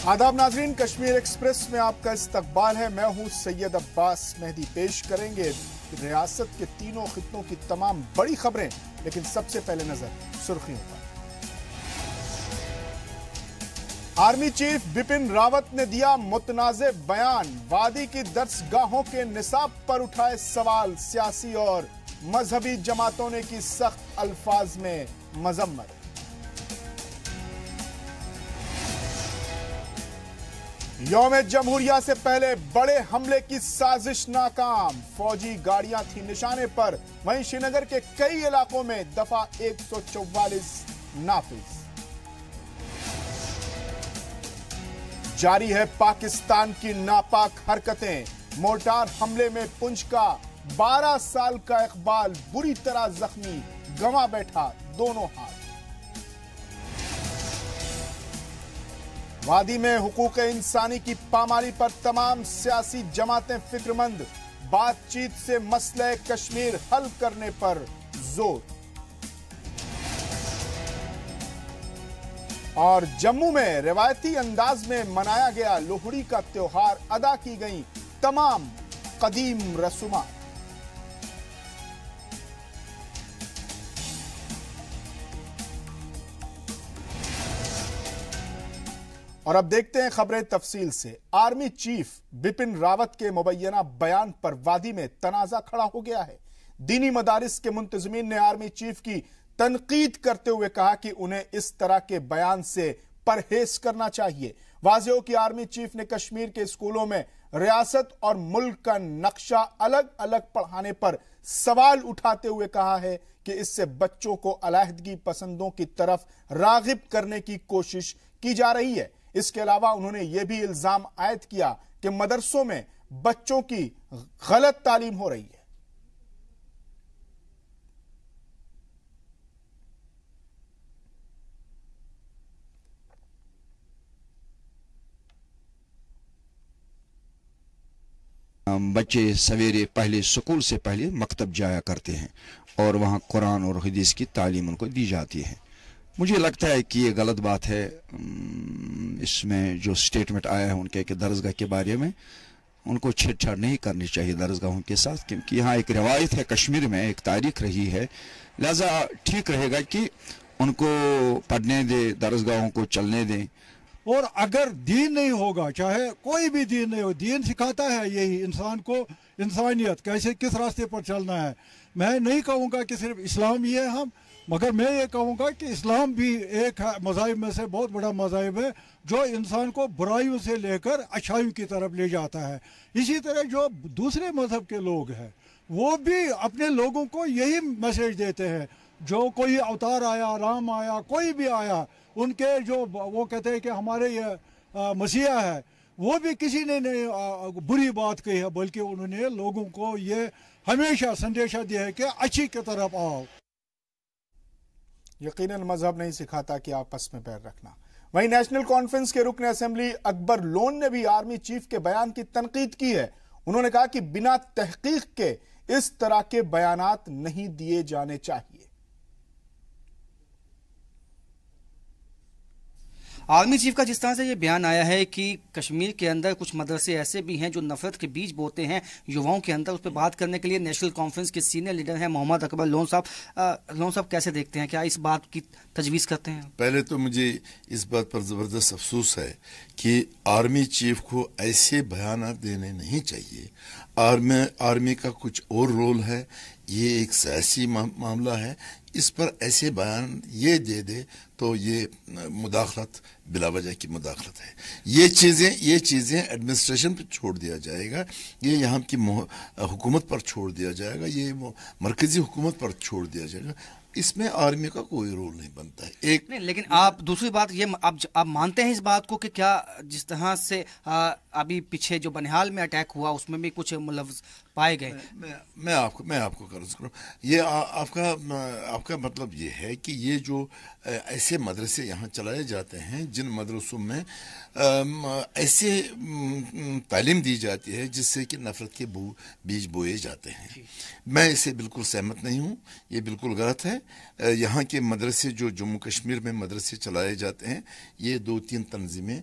आदाब नाजरीन, कश्मीर एक्सप्रेस में आपका इस्तकबाल है। मैं हूं सैयद अब्बास मेहदी। पेश करेंगे रियासत के तीनों खित्तों की तमाम बड़ी खबरें, लेकिन सबसे पहले नजर सुर्खियों पर। आर्मी चीफ बिपिन रावत ने दिया मुतनाज़े बयान। वादी की दर्सगाहों के निसाब पर उठाए सवाल। सियासी और मजहबी जमातों ने की सख्त अल्फाज में मजम्मत। यौम जमहूरिया से पहले बड़े हमले की साजिश नाकाम। फौजी गाड़ियां थी निशाने पर। वहीं श्रीनगर के कई इलाकों में दफा 144 नाफिज। जारी है पाकिस्तान की नापाक हरकतें। मोर्टार हमले में पुंछ का 12 साल का इकबाल बुरी तरह जख्मी, गंवा बैठा दोनों हाथ। वादी में हुकूक इंसानी की पामाली पर तमाम सियासी जमातें फिक्रमंद। बातचीत से मसले कश्मीर हल करने पर जोर। और जम्मू में रिवायती अंदाज में मनाया गया लोहड़ी का त्योहार। अदा की गई तमाम कदीम रसूमात। और अब देखते हैं खबरें तफसील से। आर्मी चीफ बिपिन रावत के मुबैना बयान पर वादी में तनाजा खड़ा हो गया है। दीनी मदारिस के मुंतजमीन ने आर्मी चीफ की तनकीद करते हुए कहा कि उन्हें इस तरह के बयान से परहेज करना चाहिए। वाज़ेह हो कि आर्मी चीफ ने कश्मीर के स्कूलों में रियासत और मुल्क का नक्शा अलग अलग पढ़ाने पर सवाल उठाते हुए कहा है कि इससे बच्चों को अलहदगी पसंदों की तरफ रागिब करने की कोशिश की जा रही है। इसके अलावा उन्होंने यह भी इल्जाम आयद किया कि मदरसों में बच्चों की गलत तालीम हो रही है। बच्चे सवेरे पहले स्कूल से पहले मकतब जाया करते हैं और वहाँ कुरान और हदीस की तालीम उनको दी जाती है। मुझे लगता है कि ये गलत बात है। इसमें जो स्टेटमेंट आया है उनके कि दरसगाह के बारे में, उनको छेड़छाड़ नहीं करनी चाहिए दरसगाहों के साथ, क्योंकि यहाँ एक रिवायत है, कश्मीर में एक तारीख रही है। लिहाजा ठीक रहेगा कि उनको पढ़ने दें, दरसगाहों को चलने दें। और अगर दीन नहीं होगा, चाहे कोई भी दीन नहीं हो, दीन सिखाता है यही इंसान को इंसानियत कैसे किस रास्ते पर चलना है। मैं नहीं कहूँगा कि सिर्फ इस्लाम ही है हम, मगर मैं ये कहूँगा कि इस्लाम भी एक मज़ाहिब में से बहुत बड़ा मज़ाहिब है जो इंसान को बुराइयों से लेकर अच्छाइयों की तरफ ले जाता है। इसी तरह जो दूसरे मज़हब के लोग हैं वो भी अपने लोगों को यही मैसेज देते हैं। जो कोई अवतार आया, राम आया, कोई भी आया, उनके जो वो कहते हैं कि हमारे ये मसीहा है, वो भी किसी ने नहीं बुरी बात कही है, बल्कि उन्होंने लोगों को ये हमेशा संदेशा दिया है कि अच्छी की तरफ आओ। यकीनन मजहब नहीं सिखाता कि आपस में पैर रखना। वहीं नेशनल कॉन्फ्रेंस के रुकन असेंबली अकबर लोन ने भी आर्मी चीफ के बयान की तनकीद की है। उन्होंने कहा कि बिना तहकीक के इस तरह के बयानात नहीं दिए जाने चाहिए। आर्मी चीफ का जिस तरह से ये बयान आया है कि कश्मीर के अंदर कुछ मदरसे ऐसे भी हैं जो नफरत के बीज बोते हैं युवाओं के अंदर, उस पर बात करने के लिए नेशनल कॉन्फ्रेंस के सीनियर लीडर हैं मोहम्मद अकबर लोन साहब। लोन साहब कैसे देखते हैं, क्या इस बात की तजवीज़ करते हैं? पहले तो मुझे इस बात पर ज़बरदस्त अफसोस है कि आर्मी चीफ को ऐसे बयान देने नहीं चाहिए। आर्मी का कुछ और रोल है, ये एक सियासी मामला है। इस पर ऐसे बयान ये दे दे तो ये मुदाखलत, बिलावजह की मुदाखलत है। ये चीज़ें एडमिनिस्ट्रेशन पर छोड़ दिया जाएगा, ये यहाँ की हुकूमत पर छोड़ दिया जाएगा, ये मरकजी हुकूमत पर छोड़ दिया जाएगा। इसमें आर्मी का कोई रोल नहीं बनता है। एक नहीं, लेकिन आप दूसरी बात ये आप मानते हैं इस बात को कि क्या जिस तरह से अभी पीछे जो बनिहाल में अटैक हुआ उसमें भी कुछ मुलव्वस पाए गए? मैं आपको कर्ज करूँ, ये आपका मतलब ये है कि ये जो ऐसे मदरसे यहाँ चलाए जाते हैं जिन मदरसों में ऐसे तालीम दी जाती है जिससे कि नफरत के बीज बोए जाते हैं, मैं इससे बिल्कुल सहमत नहीं हूँ। ये बिल्कुल गलत है। यहाँ के मदरसे जो जम्मू कश्मीर में मदरसे चलाए जाते हैं, ये 2-3 तंजीमें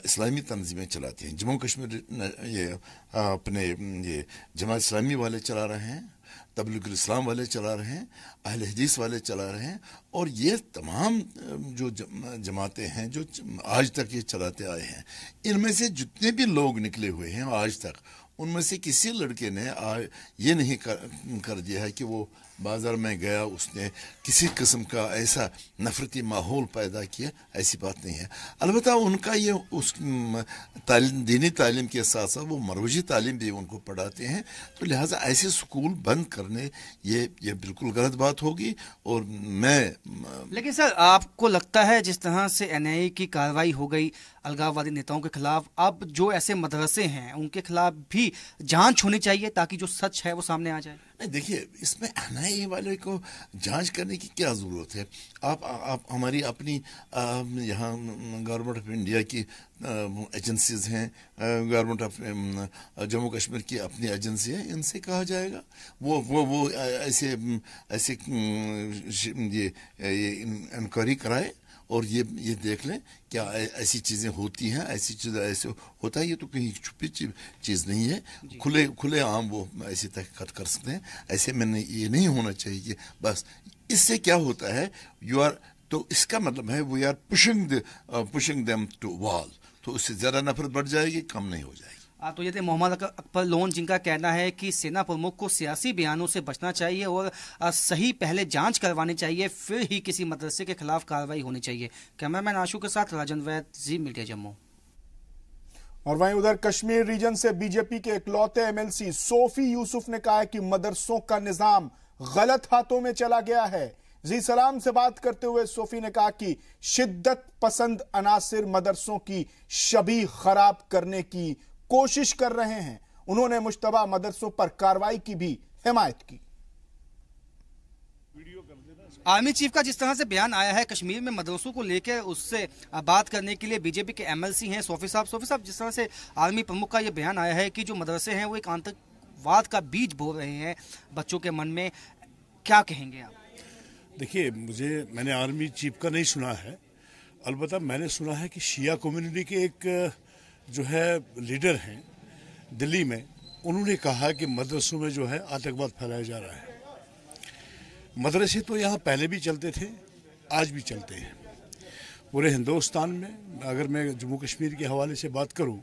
इस्लामी तंजीमें चलाती हैं। जम्मू कश्मीर ये अपने ये जमात इस्लामी वाले चला रहे हैं, तबलीग इस्लाम वाले चला रहे हैं, अहले हदीस वाले चला रहे हैं, और ये तमाम जो जमातें हैं जो आज तक ये चलाते आए हैं, इनमें से जितने भी लोग निकले हुए हैं आज तक, उनमें से किसी लड़के ने ये नहीं कर दिया है कि वो बाजार में गया, उसने किसी किस्म का ऐसा नफरती माहौल पैदा किया, ऐसी बात नहीं है। अलबत्ता उनका ये उस दीनी तालीम के साथ साथ वो मरोजी तालीम भी उनको पढ़ाते हैं, तो लिहाजा ऐसे स्कूल बंद करने ये बिल्कुल गलत बात होगी। और लेकिन सर, आपको लगता है जिस तरह से NIA की कार्रवाई हो गई अलगाववादी नेताओं के खिलाफ, अब जो ऐसे मदरसे हैं उनके खिलाफ भी जांच होनी चाहिए ताकि जो सच है वो सामने आ जाए? नहीं, देखिए, इसमें NIA वाले को जांच करने की क्या ज़रूरत है? आप हमारी अपनी यहाँ गवर्नमेंट ऑफ इंडिया की एजेंसीज हैं, गवर्नमेंट ऑफ जम्मू कश्मीर की अपनी एजेंसी है, इनसे कहा जाएगा वो ऐसे ये इंक्वायरी कराए और ये देख लें क्या ऐसी चीज़ें होती हैं, ऐसी चीज़ ऐसे होता है। ये तो कहीं छुपी चीज़ नहीं है, खुले आम वो ऐसी तहकीकात कर सकते हैं। ऐसे में ये नहीं होना चाहिए कि बस इससे क्या होता है, तो इसका मतलब है we are pushing them to wall, तो उससे ज़्यादा नफरत बढ़ जाएगी, कम नहीं हो जाएगी। तो ये थे मोहम्मद अकबर लोन, जिनका कहना है कि सेना प्रमुख को सियासी बयानों से बचना चाहिए और सही पहले जांच करवानी चाहिए, फिर ही किसी मदरसे के खिलाफ कार्रवाई होनी चाहिए। कैमरामैन आशु के साथ राजन वैद, जी मीडिया जम्मू। और वहीं उधर कश्मीर रीजन से बीजेपी के इकलौते MLC सोफी यूसुफ ने कहा है कि मदरसों का निजाम गलत हाथों में चला गया है। जी सलाम से बात करते हुए सोफी ने कहा कि शिद्दत पसंद अनासिर मदरसों की छवि खराब करने की कोशिश कर रहे हैं। उन्होंने मुश्तबा मदरसों पर कार्रवाई की भी हिमायत की। आर्मी चीफ का जिस तरह से बयान आया है कश्मीर में मदरसों को लेकर, उससे बात करने के लिए बीजेपी के MLC हैं सोफी साहब, जिस तरह से आर्मी प्रमुख का ये बयान आया है कि जो मदरसे हैं वो एक आतंकवाद का बीज बो रहे हैं बच्चों के मन में, क्या कहेंगे आप? देखिए, मैंने आर्मी चीफ का नहीं सुना है, अलबत्ता मैंने सुना है कि शिया कम्युनिटी के एक जो है लीडर हैं दिल्ली में, उन्होंने कहा कि मदरसों में जो है आतंकवाद फैलाया जा रहा है। मदरसे तो यहाँ पहले भी चलते थे, आज भी चलते हैं पूरे हिंदुस्तान में। अगर मैं जम्मू कश्मीर के हवाले से बात करूँ,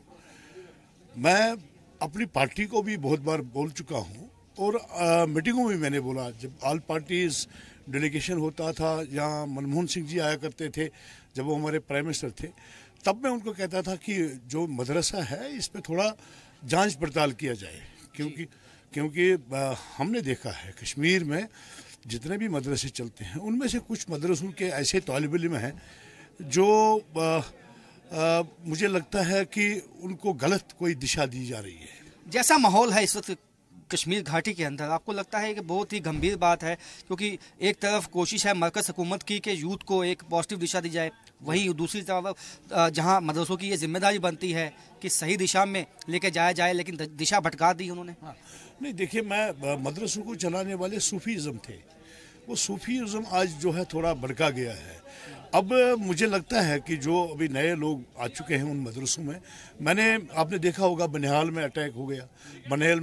मैं अपनी पार्टी को भी बहुत बार बोल चुका हूँ और मीटिंगों में मैंने बोला, जब ऑल पार्टीज डेलीगेशन होता था, यहाँ मनमोहन सिंह जी आया करते थे जब वो हमारे प्राइम मिनिस्टर थे, तब मैं उनको कहता था कि जो मदरसा है इस पे थोड़ा जांच पड़ताल किया जाए, क्योंकि हमने देखा है कश्मीर में जितने भी मदरसे चलते हैं उनमें से कुछ मदरसों के ऐसे तालिब इल्म हैं जो मुझे लगता है कि उनको गलत कोई दिशा दी जा रही है। जैसा माहौल है इस वक्त कश्मीर घाटी के अंदर, आपको लगता है कि बहुत ही गंभीर बात है, क्योंकि एक तरफ कोशिश है मरकज़ हुकूमत की कि यूथ को एक पॉजिटिव दिशा दी जाए, वहीं दूसरी तरफ जहां मदरसों की ये जिम्मेदारी बनती है कि सही दिशा में लेके जाया जाए, लेकिन दिशा भटका दी उन्होंने। नहीं, देखिए, मैं मदरसों को चलाने वाले सूफीज़म थे, वो सूफीज़म आज जो है थोड़ा भड़का गया है। अब मुझे लगता है कि जो अभी नए लोग आ चुके हैं उन मदरसों में, आपने देखा होगा बनिहाल में अटैक हो गया, बनिहाल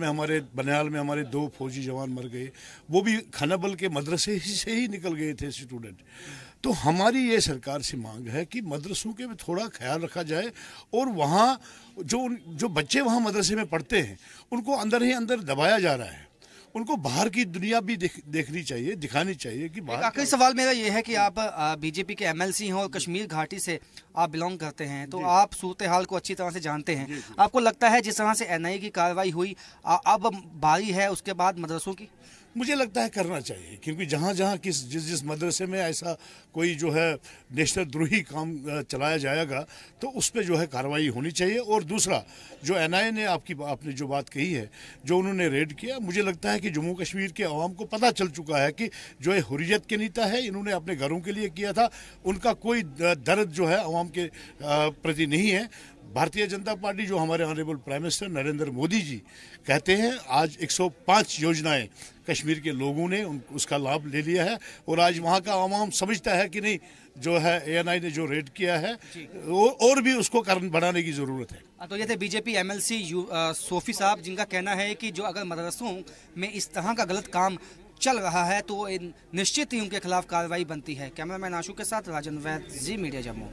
में हमारे 2 फौजी जवान मर गए, वो भी खानाबल के मदरसे से ही निकल गए थे स्टूडेंट। तो हमारी ये सरकार से मांग है कि मदरसों के में थोड़ा ख्याल रखा जाए और वहाँ जो बच्चे वहाँ मदरसे में पढ़ते हैं उनको अंदर ही अंदर दबाया जा रहा है, उनको बाहर की दुनिया भी देखनी चाहिए, दिखानी चाहिए कि बाहर। आखिरी सवाल मेरा ये है कि आप बीजेपी के MLC हैं और कश्मीर घाटी से आप बिलोंग करते हैं, तो आप सूरत हाल को अच्छी तरह से जानते हैं। आपको लगता है जिस तरह से NIA की कार्रवाई हुई, अब बारी है उसके बाद मदरसों की? मुझे लगता है करना चाहिए, क्योंकि जहाँ जिस मदरसे में ऐसा कोई जो है नेशनल द्रोही काम चलाया जाएगा तो उस पर जो है कार्रवाई होनी चाहिए। और दूसरा, जो NIA ने आपने जो बात कही है, जो उन्होंने रेड किया, मुझे लगता है कि जम्मू कश्मीर के अवाम को पता चल चुका है कि जो ये हुर्रियत के नेता है, इन्होंने अपने घरों के लिए किया था, उनका कोई दर्द जो है अवाम के प्रति नहीं है। भारतीय जनता पार्टी जो हमारे honourable prime minister Narendra Modi ji कहते हैं, आज 105 योजनाएं कश्मीर के लोगों ने उसका लाभ ले लिया है और आज वहां का आवाम समझता है कि नहीं, जो है ANI ने जो रेड किया है और भी उसको बढ़ाने की जरूरत है। तो ये थे बीजेपी MLC सोफी साहब, जिनका कहना है कि जो अगर मदरसों में इस तरह का गलत काम चल रहा है तो निश्चित ही उनके खिलाफ कार्रवाई बनती है। कैमरामैन आशु के साथ राजन वैद, जी मीडिया जम्मू।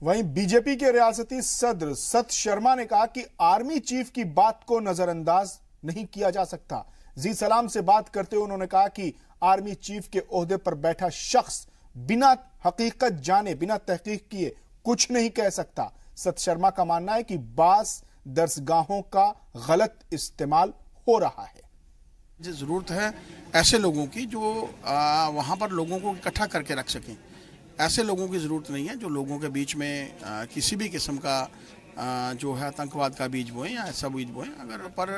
वहीं बीजेपी के रियासती सदर सत शर्मा ने कहा कि आर्मी चीफ की बात को नजरअंदाज नहीं किया जा सकता। जी सलाम से बात करते हुए उन्होंने कहा कि आर्मी चीफ के ओहदे पर बैठा शख्स बिना हकीकत जाने, बिना तहकीक किए कुछ नहीं कह सकता। सत शर्मा का मानना है कि बास दरसगाहों का गलत इस्तेमाल हो रहा है। जरूरत है ऐसे लोगों की जो वहां पर लोगों को इकट्ठा करके रख सकें। ऐसे लोगों की ज़रूरत नहीं है जो लोगों के बीच में किसी भी किस्म का जो है आतंकवाद का बीज बोएं या ऐसा बीज बोएं। अगर पर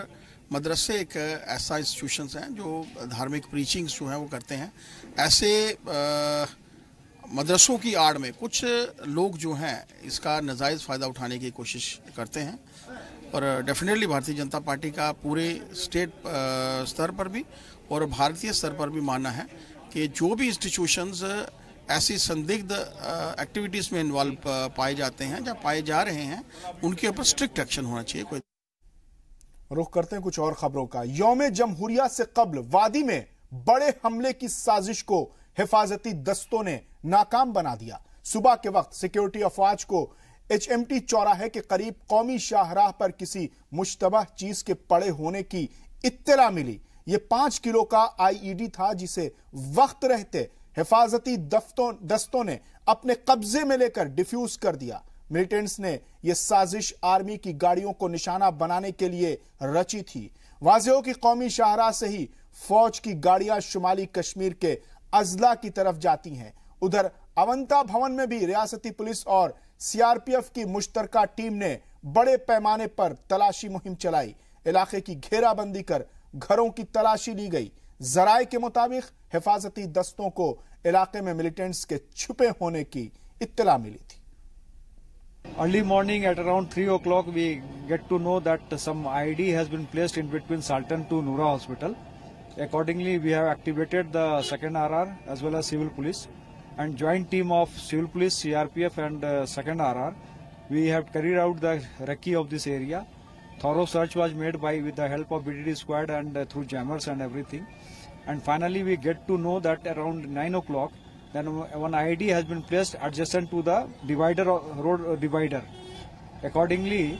मदरसे एक ऐसा इंस्टीट्यूशंस हैं जो धार्मिक प्रीचिंग्स जो हैं वो करते हैं। ऐसे मदरसों की आड़ में कुछ लोग जो हैं इसका नाजायज़ फ़ायदा उठाने की कोशिश करते हैं। और डेफिनेटली भारतीय जनता पार्टी का पूरे स्टेट स्तर पर भी और भारतीय स्तर पर भी मानना है कि जो भी इंस्टीट्यूशंस ऐसी संदिग्ध एक्टिविटीज़ में इन्वॉल्व पाए जाते हैं या पाए जा रहे हैं, उनके ऊपर स्ट्रिक्ट एक्शन होना चाहिए। कोई रुख करते हैं कुछ और खबरों का। यौम जमहूरिया से कब्ल वादी में बड़े हमले की साजिश को हिफाजती दस्तों ने नाकाम बना दिया। सुबह के वक्त सिक्योरिटी अफवाज को HMT चौराहे के करीब कौमी शाहराह पर किसी मुश्तबह चीज के पड़े होने की इत्तला मिली। यह 5 किलो का IED था जिसे वक्त रहते हिफाजती दस्तों ने अपने कब्जे में लेकर डिफ्यूज कर दिया। मिलिटेंट्स ने यह साजिश आर्मी की गाड़ियों को निशाना बनाने के लिए रची थी। वाज़ेह हो कि कौमी शाहराह से ही फौज की गाड़ियां शुमाली कश्मीर के अजला की तरफ जाती हैं। उधर अवंता भवन में भी रियासती पुलिस और CRPF की मुश्तरका टीम ने बड़े पैमाने पर तलाशी मुहिम चलाई। इलाके की घेराबंदी कर घरों की तलाशी ली गई। जराए के मुताबिक हिफाजती दस्तों को इलाके में मिलिटेंट्स के छुपे होने की इत्तला मिली थी। Early morning at around 3 o'clock we get to know that some IED has been placed in between Sultan to Noora Hospital. Accordingly, we have activated the 2nd RR as well as civil police and joint team of civil police, CRPF and 2nd RR. We have carried out the recce of this area. Thorough search was made with the help of BDD squad and through jammers and everything. And finally we get to know that around 9 o'clock then one IED has been placed adjacent to the road divider. Accordingly,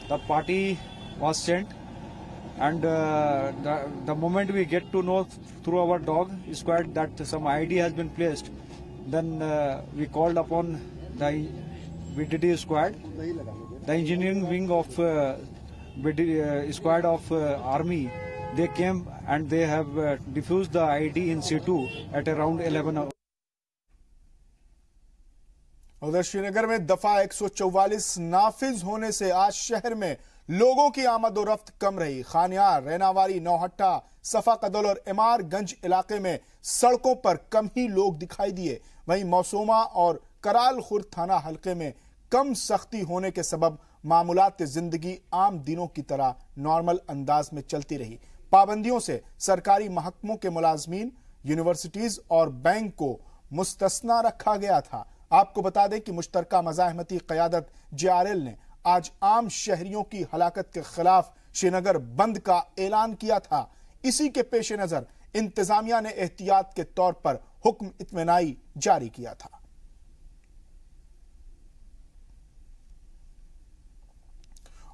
the party was sent, and the moment we get to know through our dog squad that some IED has been placed, then we called upon the BDD squad, the engineering wing of squad of army. They came and they have defused the IED in situ at around 11 hours. उधर श्रीनगर में दफा 144 नाफिज होने से आज शहर में लोगों की आमद-ओ-रफ्त कम रही। खानियार, रैनावारी, नौहट्टा, सफा कदल और इमार गंज इलाके में सड़कों पर कम ही लोग दिखाई दिए। वहीं मौसूमा और कराल खुर्द थाना हल्के में कम सख्ती होने के सबब मामूलात जिंदगी आम दिनों की तरह नॉर्मल अंदाज में चलती रही। पाबंदियों से सरकारी महकमों के मुलाजमीन, यूनिवर्सिटीज और बैंक को मुस्तस्ना रखा गया था। आपको बता दें कि मुश्तरका मज़ाहमती क़यादत JRL ने आज आम शहरियों की हलाकत के खिलाफ श्रीनगर बंद का ऐलान किया था। इसी के पेश नजर इंतजामिया ने एहतियात के तौर पर हुक्म इत्मीनाई जारी किया था।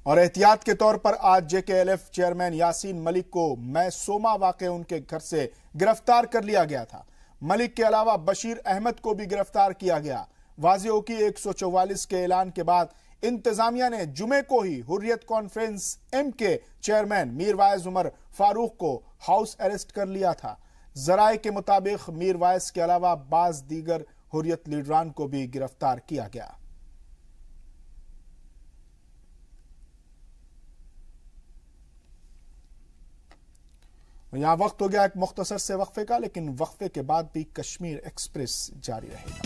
और एहतियात के तौर पर आज JKLF चेयरमैन यासीन मलिक को मैसोमा वाक़े उनके घर से गिरफ्तार कर लिया गया था। मलिक के अलावा बशीर अहमद को भी गिरफ्तार किया गया। वाज़ेह हो कि 144 के ऐलान के बाद इंतजामिया ने जुमे को ही हुर्रियत कॉन्फ्रेंस M के चेयरमैन मीर वाइज उमर फारूक को हाउस अरेस्ट कर लिया था। जराए के मुताबिक मीर वाइज के अलावा बाज दीगर हुर्रियत लीडरान को भी गिरफ्तार किया गया। यहां वक्त हो गया एक मुख्तसर से वक्फे का, लेकिन वक्फे के बाद भी कश्मीर एक्सप्रेस जारी रहेगा।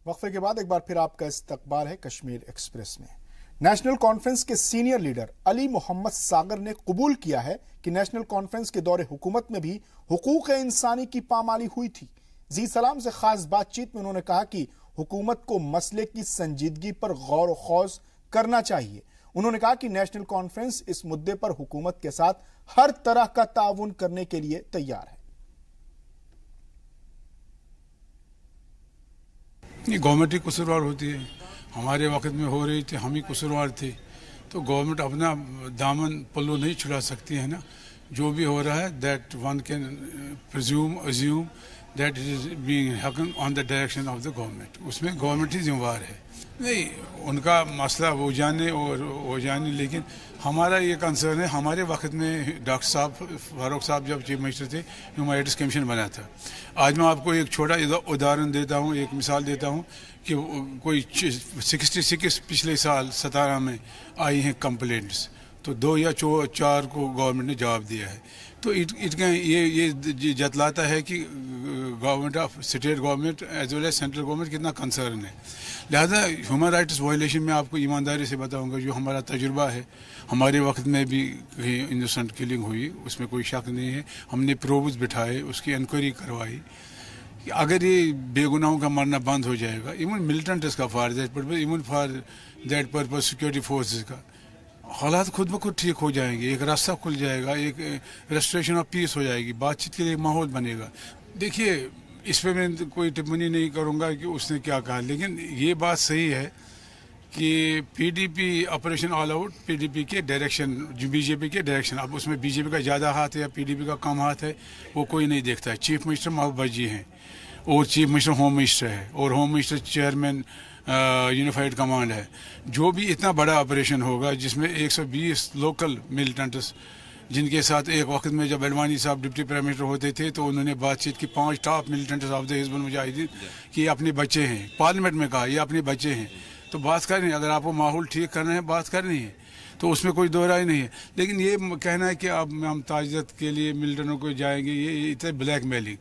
वक्फे के बाद एक बार फिर आपका इस्तकबाल है कश्मीर एक्सप्रेस में। नेशनल कॉन्फ्रेंस के सीनियर लीडर अली मोहम्मद सागर ने कबूल किया है कि नेशनल कॉन्फ्रेंस के दौरे हुकूमत में भी हुकूक इंसानी की पामाली हुई थी। जी सलाम से खास बातचीत में उन्होंने कहा कि हुकूमत को मसले की संजीदगी पर गौर व खौज करना चाहिए। उन्होंने कहा कि नेशनल कॉन्फ्रेंस इस मुद्दे पर हुकूमत के साथ हर तरह का ताउन करने के लिए तैयार है। गवर्नमेंट ही कसूरवार होती है, हमारे वक्त में हो रही थी, हम ही कसूरवार थे, तो गवर्नमेंट अपना दामन पल्लू नहीं छुड़ा सकती है ना। जो भी हो रहा है that one can presume assume that is being happen on the direction of the government, उसमें गवर्नमेंट ही जिम्मेवार है। नहीं, उनका मसला वो जाने और हो जाने, लेकिन हमारा ये कंसर्न है, हमारे वक्त में डॉक्टर साहब फारूक साहब जब चीफ मिनिस्टर थे, ह्यूमन राइट्स कमीशन बना था। आज मैं आपको एक छोटा उदाहरण देता हूँ, एक मिसाल देता हूँ कि कोई 66 पिछले साल 17 में आई हैं कंप्लेंट्स, तो 2 या 4 को गवर्नमेंट ने जवाब दिया है। तो ये जतलाता है कि government of state government as well as central government कितना कंसर्न है। लिहाजा ह्यूमन राइट्स वायलेशन में आपको ईमानदारी से बताऊंगा, जो हमारा तजुर्बा है, हमारे वक्त में भी कहीं इनोसेंट किलिंग हुई, उसमें कोई शक नहीं है। हमने प्रोब्स बिठाए, उसकी इंक्वायरी करवाई। अगर ये बेगुनाहों का मरना बंद हो जाएगा, इवन मिलिटेंट इसका for that purpose, even for that purpose security forces का, हालात खुद ब खुद ठीक हो जाएंगे, एक रास्ता खुल जाएगा, एक रेस्टोरेशन ऑफ पीस हो जाएगी, बातचीत के लिए माहौल बनेगा। देखिए, इस पर मैं कोई टिप्पणी नहीं करूंगा कि उसने क्या कहा, लेकिन ये बात सही है कि PDP operation all out PDP के डायरेक्शन, जो बीजेपी के डायरेक्शन, अब उसमें बीजेपी का ज़्यादा हाथ है या पीडीपी का कम हाथ है, वो कोई नहीं देखता है। चीफ मिनिस्टर महबूब भज्जी हैं और चीफ मिनिस्टर होम मिनिस्टर है और home minister chairman unified command है। जो भी इतना बड़ा ऑपरेशन होगा जिसमें 120 लोकल मिलिटेंट्स, जिनके साथ एक वक्त में जब अडवाणी साहब डिप्टी प्राइम मिनिस्टर होते थे तो उन्होंने बातचीत की 5 top militants of the Hizbul Mujahideen कि ये अपने बच्चे हैं, पार्लियामेंट में कहा ये अपने बच्चे हैं, तो बात करनी है। अगर आपको माहौल ठीक करना है, बात करनी है, तो उसमें कोई दो राय नहीं है। लेकिन ये कहना है कि अब हम ताज़त के लिए मिलिटेंटों को जाएंगे, ये इतने ब्लैक मेलिंग,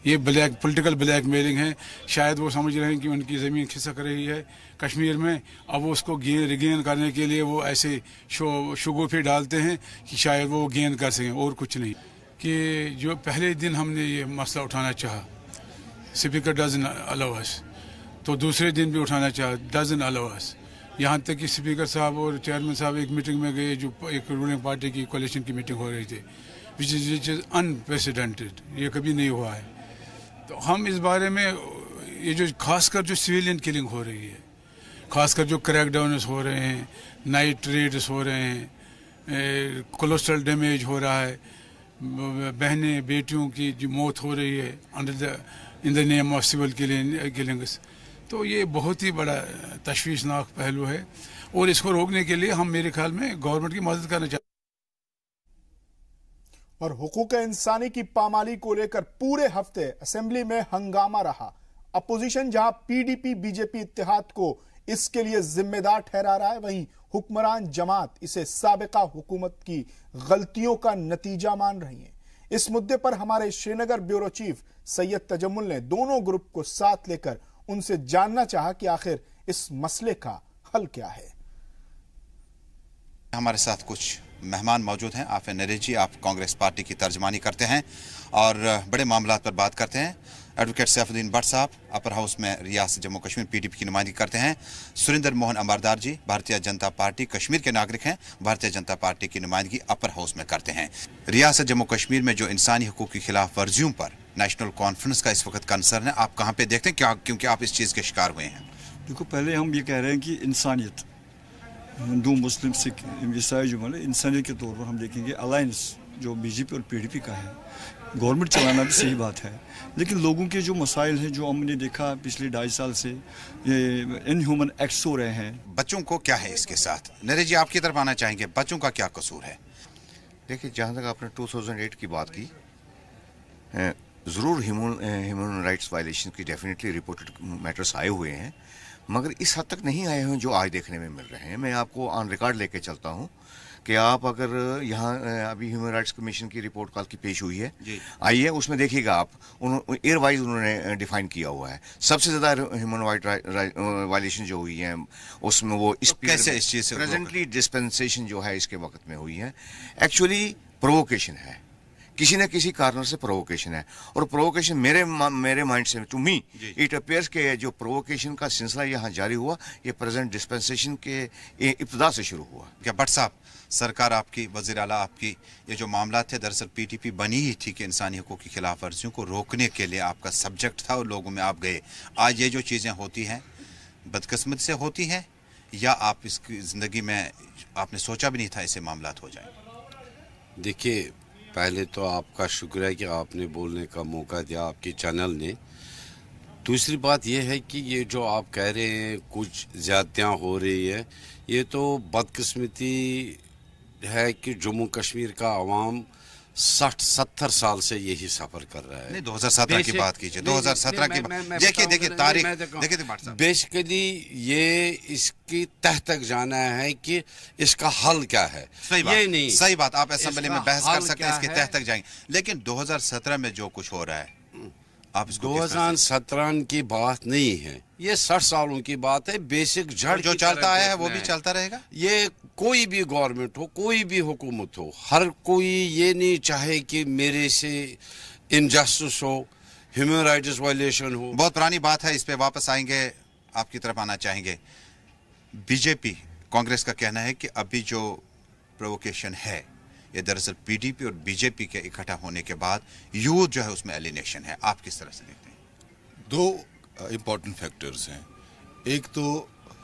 ये पॉलिटिकल ब्लैक मेलिंग है। शायद वो समझ रहे हैं कि उनकी ज़मीन खिसक रही है कश्मीर में, अब वो उसको रिगेन करने के लिए वो ऐसे शगुफे डालते हैं कि शायद वो गेन कर सकें, और कुछ नहीं। कि जो पहले दिन हमने ये मसला उठाना चाहा, स्पीकर डजन अलाउ अस, तो दूसरे दिन भी उठाना चाहा, डजन अलाउ अस। यहाँ तक कि स्पीकर साहब और चेयरमैन साहब एक मीटिंग में गए, जो एक रूलिंग पार्टी की कोalition की मीटिंग हो रही थी, विच इज़ अनप्रेसिडेंटेड, ये कभी नहीं हुआ है। तो हम इस बारे में, ये जो खासकर जो सिविलियन किलिंग हो रही है, खासकर जो क्रैकडाउन्स हो रहे हैं, नाइट रेड्स हो रहे हैं, कोलेस्ट्रल डैमेज हो रहा है, बहनें बेटियों की जो मौत हो रही है in the name of civil killings, तो ये बहुत ही बड़ा तशवीशनाक पहलू है और इसको रोकने के लिए हम, मेरे ख्याल में, गवर्नमेंट की मदद करना चाहिए। और हुकूक इंसानी की पामाली को लेकर पूरे हफ्ते असेंबली में हंगामा रहा। अपोजिशन जहां पीडीपी बीजेपी इत्तेहाद को इसके लिए जिम्मेदार ठहरा रहा है, वहीं हुक्मरान जमात इसे साबिका हुकूमत की गलतियों का नतीजा मान रही है। इस मुद्दे पर हमारे श्रीनगर ब्यूरो चीफ सैयद तजम्मुल ने दोनों ग्रुप को साथ लेकर उनसे जानना चाहा कि आखिर इस मसले का हल क्या है। हमारे साथ कुछ मेहमान मौजूद हैं। आफिफ नरेश जी, आप कांग्रेस पार्टी की तर्जमानी करते हैं और बड़े मामलात पर बात करते हैं। एडवोकेट सैफुद्दीन भट्ट साहब अपर हाउस में रियासत जम्मू कश्मीर पीडीपी की नुमाइंदगी करते हैं। सुरेंद्र मोहन अमरदार जी भारतीय जनता पार्टी कश्मीर के नागरिक हैं, भारतीय जनता पार्टी की नुमाइंदगी अपर हाउस में करते हैं। रियासत जम्मू कश्मीर में जो इंसानी हकूक की खिलाफ वर्जियों पर नेशनल कॉन्फ्रेंस का इस वक्त कंसर्न है, आप कहाँ पे देखते हैं, क्या क्योंकि आप इस चीज़ के शिकार हुए हैं? देखो, पहले हम ये कह रहे हैं कि इंसानियत, हिंदू मुस्लिम सिख ईसाई जो मतलब इंसानियत के तौर पर हम देखेंगे अलायंस जो बीजेपी और पीडीपी का है, गवर्नमेंट चलाना भी सही बात है, लेकिन लोगों के जो मसाइल हैं, जो हमने देखा पिछले 2.5 साल से ये इनह्यूमन एक्ट्स हो रहे हैं। बच्चों को क्या है इसके साथ? नरेश जी, आपकी तरफ आना चाहेंगे, बच्चों का क्या कसूर है? देखिए, जहाँ तक आपने 2008 की बात की, ज़रूर ह्यूमन राइट्स वायलेशन की डेफिनेटली रिपोर्टेड मैटर्स आए हुए हैं, मगर इस हद तक नहीं आए हैं जो आज देखने में मिल रहे हैं। मैं आपको ऑन रिकॉर्ड लेके चलता हूँ कि आप अगर यहाँ अभी ह्यूमन राइट्स कमीशन की रिपोर्ट कल की पेश हुई है, आई है, उसमें देखिएगा आप, ईयर वाइज उन्होंने डिफाइन किया हुआ है। सबसे ज्यादा ह्यूमन राइट वायलेशन जो हुई है उसमें वो इस चीज से प्रेजेंटली डिस्पेंसेशन जो है इसके वक्त में हुई है, एक्चुअली प्रोवोकेशन है, किसी न किसी कारण से प्रोवोकेशन है। और प्रोवोकेशन मेरे माइंड से, टू मी इट अपेयर्स के जो प्रोवोकेशन का सिलसिला यहाँ जारी हुआ ये प्रेजेंट डिस्पेंसेशन के इब्तिदा से शुरू हुआ। क्या भट्ट साहब, सरकार आपकी, वज़ीर आला आपकी, ये जो मामला थे दरअसल पीटीपी बनी ही थी कि इंसानी हकूक़ की खिलाफ वर्जियों को रोकने के लिए आपका सब्जेक्ट था और लोगों में आप गए। आज ये जो चीज़ें होती हैं बदकिस्मत से होती हैं या आप इसकी ज़िंदगी में आपने सोचा भी नहीं था ऐसे मामलात हो जाए? देखिए, पहले तो आपका शुक्र है कि आपने बोलने का मौका दिया, आपके चैनल ने। दूसरी बात यह है कि ये जो आप कह रहे हैं कुछ ज़्यादतियाँ हो रही है, ये तो बदकिस्मती है कि जम्मू कश्मीर का अवाम 60-70 साल से यही सफ़र कर रहा है। नहीं, 2017 की बात कीजिए, 2017 की बात देखिए तारीख देखिए। बेसिकली ये इसकी तह तक जाना है कि इसका हल क्या है। ये नहीं, सही बात, आप असेंबली में बहस कर सकते हैं, इसके तह तक जाएंगे, लेकिन 2017 में जो कुछ हो रहा है आप 2017 की बात नहीं है, ये 60 सालों की बात है। बेसिक जड़ जो चलता आया है वो भी चलता रहेगा। ये कोई भी गवर्नमेंट हो, कोई भी हुकूमत हो, हर कोई ये नहीं चाहे कि मेरे से इनजस्टिस हो, ह्यूमन राइट्स वायलेशन हो। बहुत पुरानी बात है, इस पे वापस आएंगे, आपकी तरफ आना चाहेंगे। बीजेपी, कांग्रेस का कहना है कि अभी जो प्रोवोकेशन है ये दरअसल पीडीपी और बीजेपी के इकट्ठा होने के बाद यूथ जो है उसमें एलिनेशन है। आप किस तरह से देखते हैं? दो इम्पॉर्टेंट फैक्टर्स हैं। एक तो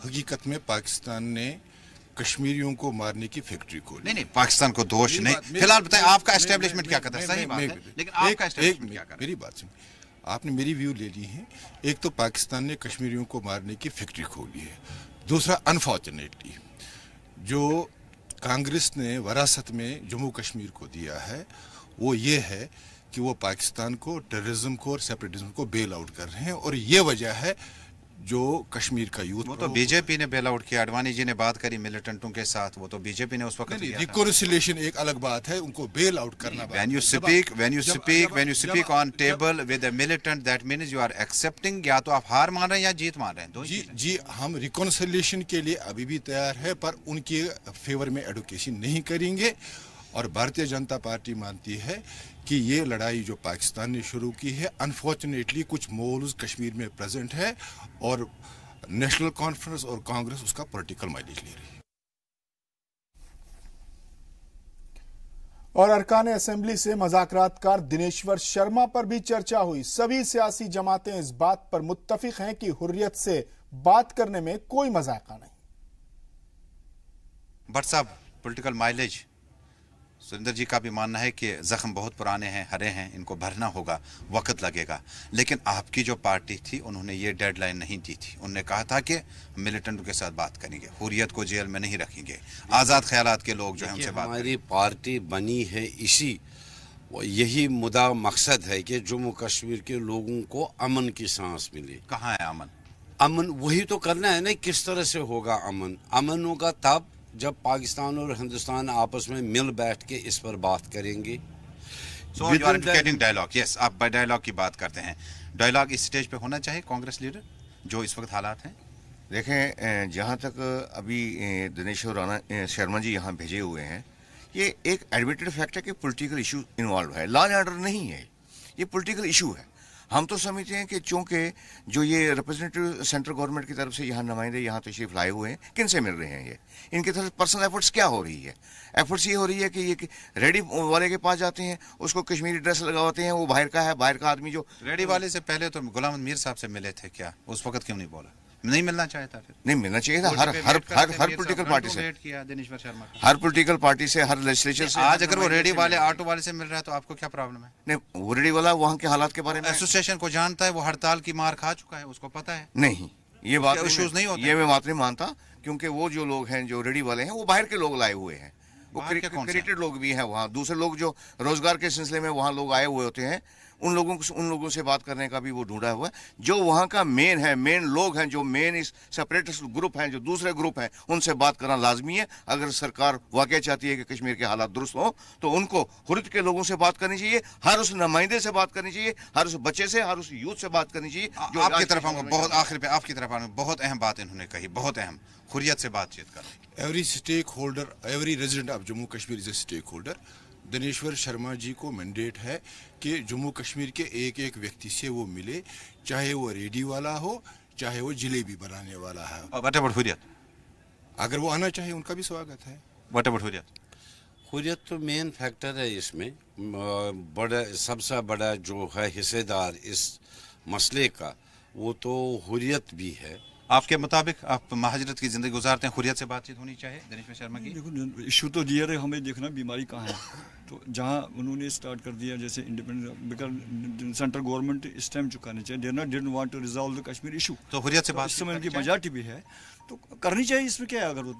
हकीकत में पाकिस्तान ने कश्मीरियों को मारने की फैक्ट्री खोली। नहीं, पाकिस्तान को दोष नहीं, फिलहाल बताएं आपका एस्टेब्लिशमेंट क्या करता है? सही बात है, लेकिन आपका एस्टेब्लिशमेंट क्या करता है? मेरी बात सुन, आपने मेरी व्यू ले ली है। एक तो पाकिस्तान ने कश्मीरियों को मारने की फैक्ट्री खोली है। दूसरा, अनफॉर्चुनेटली जो कांग्रेस ने वरासत में जम्मू कश्मीर को दिया है वो ये है कि वो पाकिस्तान को, टेररिज्म को और सेपरेटिज्म को बेल आउट कर रहे हैं, और ये वजह है जो कश्मीर का यूथ। वो तो बीजेपी ने बेल आउट किया, अडवाणी जी ने बात करी मिलिटेंटों के साथ, वो तो बीजेपी ने उस वक्त किया। रिकॉन्सिलिएशन एक अलग बात है, उनको बेल आउट करना। When you speak on table with a militant, that means you are accepting, या तो आप हार मान रहे हैं या जीत मान रहे हैं। जी, हम रिकॉन्सिलिएशन के लिए अभी भी तैयार है, पर उनके फेवर में एडुकेशन नहीं करेंगे। और भारतीय जनता पार्टी मानती है कि ये लड़ाई जो पाकिस्तान ने शुरू की है, अनफॉर्चुनेटली कुछ मोल्स कश्मीर में प्रेजेंट है, और नेशनल कॉन्फ्रेंस और कांग्रेस उसका पॉलिटिकल माइलेज ले रही है। और अरकान असेंबली से मज़ाकरातकार दिनेश्वर शर्मा पर भी चर्चा हुई। सभी सियासी जमातें इस बात पर मुत्तफिक हैं कि हुर्रियत से बात करने में कोई मजाक नहीं। भट्ट साहब, पॉलिटिकल माइलेज, सुरेंद्र जी का भी मानना है कि जख्म बहुत पुराने हैं, हरे हैं, इनको भरना होगा, वक्त लगेगा। लेकिन आपकी जो पार्टी थी उन्होंने ये डेडलाइन नहीं दी थी। उन्होंने कहा था कि मिलिटेंटों के साथ बात करेंगे, हुर्रियत को जेल में नहीं रखेंगे, आज़ाद ख्यालात के लोग जो है उनसे बात करेंगे। हमारी पार्टी बनी है यही मुद्दा मकसद है कि जम्मू कश्मीर के लोगों को अमन की सांस मिले। कहाँ है अमन? अमन वही तो करना है ना। किस तरह से होगा अमन? अमन होगा तब जब पाकिस्तान और हिंदुस्तान आपस में मिल बैठ के इस पर बात करेंगे। So you are advocating dialogue. Yes, आप बाय डायलॉग की बात करते हैं। डायलॉग इस स्टेज पे होना चाहिए कांग्रेस लीडर जो इस वक्त हालात हैं। देखें, जहाँ तक अभी दिनेश्वर शर्मा जी यहाँ भेजे हुए हैं, ये एक एडमिटेड फैक्ट है कि पॉलिटिकल इशू इन्वॉल्व है, लॉ एंड ऑर्डर नहीं है, ये पॉलिटिकल इशू है। हम तो समझते हैं कि चूंकि जो ये रिप्रेजेंटेटिव सेंट्रल गवर्नमेंट की तरफ से यहाँ नुमाइंदे यहाँ तशरीफ लाए हुए हैं, किन से मिल रहे हैं ये, इनकी तरफ पर्सनल एफर्ट्स क्या हो रही है? एफर्ट्स ये हो रही है कि ये रेडी वाले के पास जाते हैं, उसको कश्मीरी ड्रेस लगाते हैं, वो बाहर का है, बाहर का आदमी जो रेडी वाले से पहले तो गुलाम मीर साहब से मिले थे, क्या उस वक्त क्यों नहीं बोला? नहीं मिलना चाहिए था? फिर नहीं मिलना चाहिए था। हर पॉलिटिकल पार्टी से किया दिनेश्वर शर्मा, हर पॉलिटिकल पार्टी से, हर लेजिस्लेचर से। आज अगर वो रेडी वाले, ऑटो वाले से मिल रहा है तो आपको क्या प्रॉब्लम है? नहीं, वो रेडी वाला वहाँ के हालात के बारे में एसोसिएशन को जानता है, वो हड़ताल की मार खा चुका है, उसको पता है। नहीं, ये बात इश्यूज नहीं होते, ये मैं बात नहीं मानता, क्योंकि वो जो लोग हैं जो रेडी वाले हैं वो बाहर के लोग लाए हुए हैं, वो क्रिएटेड लोग भी हैं वहाँ। दूसरे लोग जो रोजगार के सिलसिले में वहाँ लोग आए हुए होते हैं, उन लोगों से बात करने का भी वो ढूंढा हुआ है। जो वहाँ का मेन लोग हैं, जो मेन इस सेपरेटिस्ट ग्रुप हैं, जो दूसरे ग्रुप हैं, उनसे बात करना लाजमी है। अगर सरकार वाकई चाहती है कि कश्मीर के हालात दुरुस्त हों तो उनको हुर्रियत के लोगों से बात करनी चाहिए, हर उस नुमाइंदे से बात करनी चाहिए, हर उस बच्चे से, हर उस यूथ से बात करनी चाहिए। आपकी तरफ आऊंगा, बहुत आखिर पे आपकी तरफ आऊंगा, बहुत अहम बात इन्होंने कही, बहुत अहम, हुर्रियत से बातचीत करो। Every stakeholder, every resident of Jammu Kashmir is a stakeholder. Dineshwar Sharma ji को मैंडेट है कि जम्मू कश्मीर के एक एक व्यक्ति से वो मिले, चाहे वो रेडी वाला हो, चाहे वो जलेबी बनाने वाला है। What about Hurriyat? अगर वो आना चाहे उनका भी स्वागत है। What about Hurriyat? हुर्रियत तो मेन फैक्टर है इसमें। बड़ा सबसे बड़ा जो है हिस्सेदार इस मसले का वो तो हुर्रियत भी है। आपके मुताबिक आप महाजरत की जिंदगी गुजारते हैं, हुर्रियत से बातचीत होनी चाहिए दिनेश शर्मा की? देखो इशू तो दिया है, हमें देखना बीमारी कहाँ है। तो जहाँ उन्होंने स्टार्ट कर दिया जैसे इंडिपेंडेंट, बिकॉज सेंट्रल गवर्नमेंट इस टाइम चुकाने चाहिए, they didn't want to resolve the Kashmir issue. तो हुर्रियत से बात इस समय उनकी मेजॉरिटी भी है तो करनी चाहिए, इसमें क्या है। अगर वो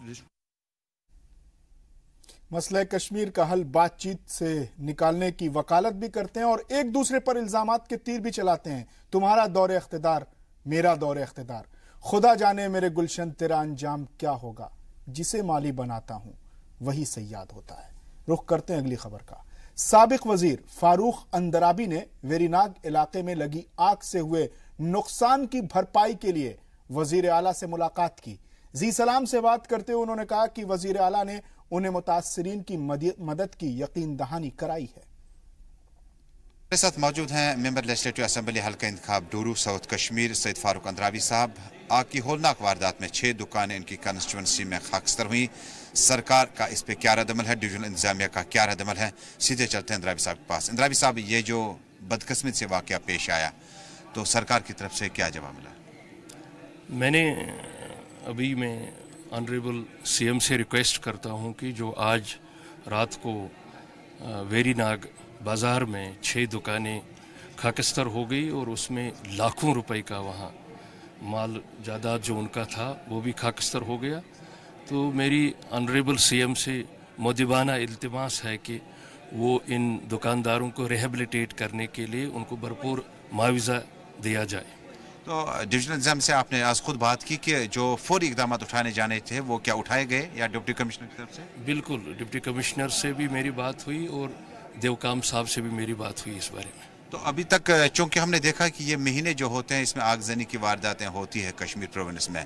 मसला कश्मीर का हल बातचीत से निकालने की वकालत भी करते हैं और एक दूसरे पर इल्जामात के तीर भी चलाते हैं। तुम्हारा दौरे इख्तिदार, मेरा दौरे इख्तिदार, खुदा जाने मेरे गुलशन तेरा अंजाम क्या होगा, जिसे माली बनाता हूं वही सयाद होता है। रुख करते हैं अगली खबर का। साबिक वजीर फारूक अंदराबी ने वेरीनाग इलाके में लगी आग से हुए नुकसान की भरपाई के लिए वजीर आला से मुलाकात की। जी सलाम से बात करते हुए उन्होंने कहा कि वजीर आला ने उन्हें मुतासरीन की मदद की यकीन दहानी कराई है। मेरे साथ मौजूद हैं मेंबर लेजिस्लेटिव असेंबली हल्का इंतखाब डोरू साउथ कश्मीर सैयद फारूक अंदराबी साहब। आग की होलनाक वारदात में 6 दुकानें इनकी कंस्टिट्यूंसी में खाकस्तर हुई। सरकार का इस पे क्या रद्दअमल है, डिवीजनल इंतजामिया का क्या रद्दअमल है, सीधे चलते हैं अंदराबी साहब के पास। अंदराबी साहब, ये जो बदकिस्मत से वाकया पेश आया तो सरकार की तरफ से क्या जवाब मिला? मैंने अभी मैं ऑनरेबल सीएम से रिक्वेस्ट करता हूं कि जो आज रात को वेरीनाग बाज़ार में 6 दुकानें खाकस्तर हो गई और उसमें लाखों रुपए का वहाँ माल जायदाद जो उनका था वो भी खाकस्तर हो गया। तो मेरी ऑनरेबल सीएम से मुद्दिबाना इल्तिमास है कि वो इन दुकानदारों को रिहेबिलिटेट करने के लिए उनको भरपूर मुआवजा दिया जाए। तो डिविजनल इंतजाम से आपने आज खुद बात की कि जो फौरी इकदाम उठाने जाने थे वो क्या उठाए गए या डिप्टी कमिश्नर की तरफ से? बिल्कुल, डिप्टी कमिश्नर से भी मेरी बात हुई और देवकाम साहब से भी मेरी बात हुई इस बारे में। तो अभी तक चूंकि हमने देखा कि ये महीने जो होते हैं इसमें आगजनी की वारदातें होती है कश्मीर प्रोविंस में,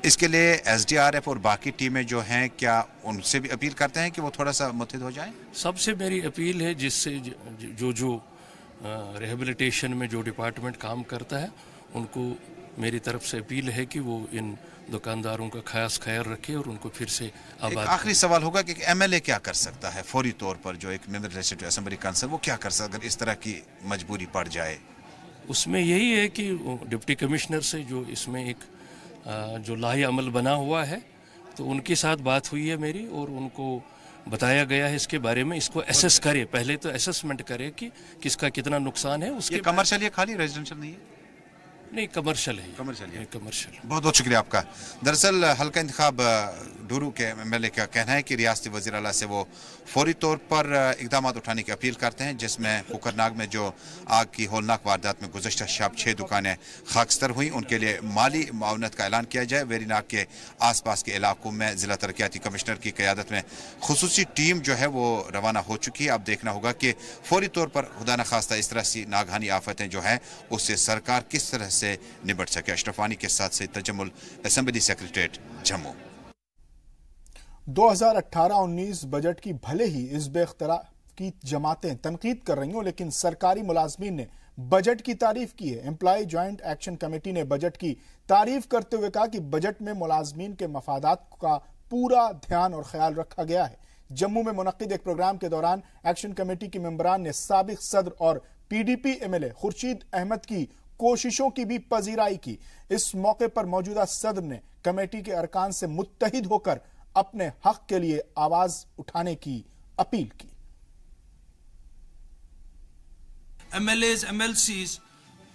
इसके लिए एसडीआरएफ और बाकी टीमें जो हैं क्या उनसे भी अपील करते हैं कि वो थोड़ा सा मुत्तहिद हो जाएं? सबसे मेरी अपील है जिससे जो रिहेबिलिटेशन में जो डिपार्टमेंट काम करता है उनको मेरी तरफ से अपील है कि वो इन दुकानदारों का खास ख्याल रखे और उनको फिर से आबाद। आखिरी सवाल होगा कि एमएलए क्या कर सकता है फौरी तौर पर, जो एक मेंबर लेजिस्लेटिव असेंबली काउंसिल, वो क्या कर सकता है अगर इस तरह की मजबूरी पड़ जाए? उसमें यही है कि डिप्टी कमिश्नर से जो इसमें एक जो लाही अमल बना हुआ है तो उनके साथ बात हुई है मेरी और उनको बताया गया है इसके बारे में, इसको एसेस करे, पहले तो असेसमेंट करे कि किसका कितना नुकसान है। उसके कमर्शियल है, खाली रेजिडेंशियल नहीं है? नहीं, कमर्शियल है। कमर्शियल। बहुत बहुत शुक्रिया आपका। दरअसल हल्का इंतखाब डोरू के एमएलए का कहना है कि रियासती वज़ीर आला से वो फौरी तौर पर इकदाम उठाने की अपील करते हैं, जिसमें कुकरनाग में जो आग की होलनाक वारदात में गुज़श्ता शब 6 दुकानें खाकस्तर हुई, उनके लिए माली मुआवनत का ऐलान किया जाए। वेरीनाग के आसपास के इलाकों में ज़िला तरक्याती कमिश्नर की क़यादत में खुसूसी टीम जो है वो रवाना हो चुकी है। अब देखना होगा कि फौरी तौर पर खुदा न खास्ता इस तरह से नागहानी आफतें जो हैं उससे सरकार किस तरह से निपट सके। अशरफानी के साथ से Tajammul, assembly secretariat, Jammu. 2018-19 budget की भले ही इस बेख्तलाफ की जमातें तनकीद कर रही हों, लेकिन सरकारी मुलाजमीन ने बजट की तारीफ की है। एम्प्लॉय ज्वाइंट एक्शन कमेटी ने बजट की तारीफ करते हुए कहा कि बजट में मुलाजमीन के मफादात का पूरा ध्यान और ख्याल रखा गया है। जम्मू में मुनक्किद एक प्रोग्राम के दौरान एक्शन कमेटी के मेंबरान ने साबिक सदर और पीडीपी एमएलए खुर्शीद अहमद की कोशिशों की भी पजीराई की। इस मौके पर मौजूदा सदर ने कमेटी के अरकान से मुत्तहिद होकर अपने हक के लिए आवाज उठाने की अपील की। एमएलएज, एमएलसीज,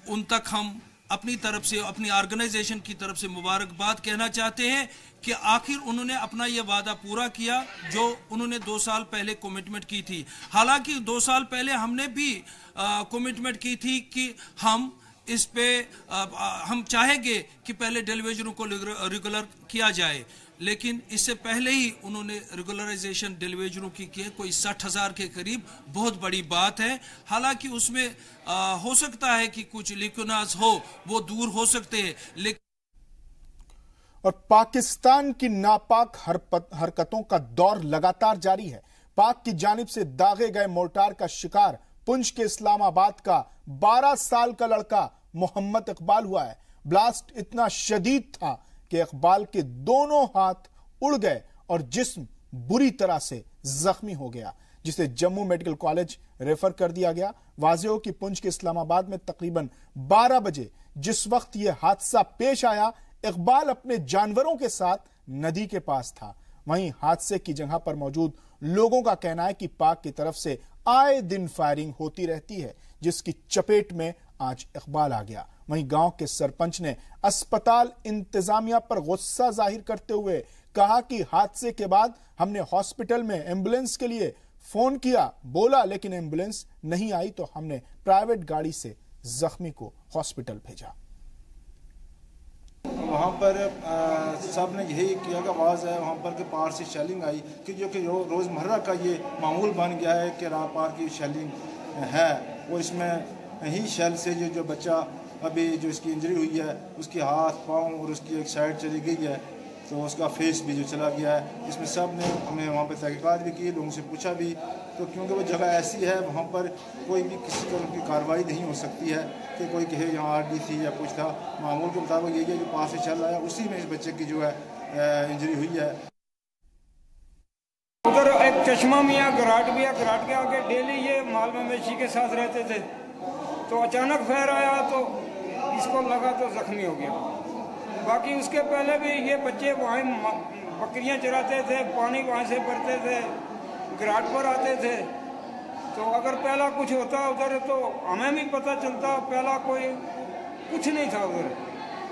उन तक हम अपनी तरफ से, अपनी ऑर्गेनाइजेशन की तरफ से मुबारकबाद कहना चाहते हैं कि आखिर उन्होंने अपना ये वादा पूरा किया जो उन्होंने 2 साल पहले कमिटमेंट की थी। हालांकि 2 साल पहले हमने भी कमिटमेंट की थी कि हम इस पे हम चाहेंगे कि पहले डेलीवेजरों को रेगुलर किया जाए, लेकिन इससे पहले ही उन्होंने रेगुलराइजेशन डेलीवेजरों की है, कोई 60,000 के करीब, बहुत बड़ी बात है। हालांकि उसमें हो सकता है कि कुछ लिकुनास हो, वो दूर हो सकते हैं, लेकिन और पाकिस्तान की नापाक हरकतों का दौर लगातार जारी है। पाक की जानिब से दागे गए मोर्टार का शिकार पुंछ के इस्लामाबाद का 12 साल का लड़का मोहम्मद इकबाल हुआ है। ब्लास्ट इतना शदीद था कि इकबाल के दोनों हाथ उड़ गए और जिस्म बुरी तरह से जख्मी हो गया, जिसे जम्मू मेडिकल कॉलेज रेफर कर दिया गया। वाज़ेह हो कि पुंछ के इस्लामाबाद में तकरीबन 12 बजे जिस वक्त यह हादसा पेश आया, इकबाल अपने जानवरों के साथ नदी के पास था। वहीं हादसे की जगह पर मौजूद लोगों का कहना है कि पाक की तरफ से आए दिन फायरिंग होती रहती है, जिसकी चपेट में आज इकबाल आ गया। वहीं गांव के सरपंच ने अस्पताल इंतजामिया पर गुस्सा जाहिर करते हुए कहा कि हादसे के बाद हमने हॉस्पिटल में एम्बुलेंस के लिए फोन किया, बोला, लेकिन एम्बुलेंस नहीं आई तो हमने प्राइवेट गाड़ी से जख्मी को हॉस्पिटल भेजा। वहाँ पर सब ने यही किया कि आवाज़ है वहाँ पर कि पार से शेलिंग आई, कि जो कि रोज़मर्रा का ये मामूल बन गया है कि पार की शेलिंग है। और इसमें ही शेल से जो बच्चा अभी जो इसकी इंजरी हुई है, उसके हाथ पाँव और उसकी एक साइड चली गई है, तो उसका फेस भी जो चला गया है। इसमें सब ने हमें वहाँ पर तहकीकात भी की, लोगों से पूछा भी, तो क्योंकि वो जगह ऐसी है वहाँ पर कोई भी किसी तरह की कार्रवाई नहीं हो सकती है कि कोई कहे यहाँ आरडी थी या कुछ था। मामूल के मुताबिक यही है जो पास से चल रहा है, उसी में इस बच्चे की जो है इंजरी हुई है। उधर एक चश्मा मियाँ घराट भी है, घराट के आगे डेली ये माल मवेशी के साथ रहते थे, तो अचानक फायर आया तो इसको लगा तो जख्मी हो गया। बाकी उसके पहले भी ये बच्चे वहाँ बकरियां चराते थे, पानी वहाँ से भरते थे, घराट पर आते थे, तो अगर पहला कुछ होता उधर तो हमें भी पता चलता। पहला कोई कुछ नहीं था उधर,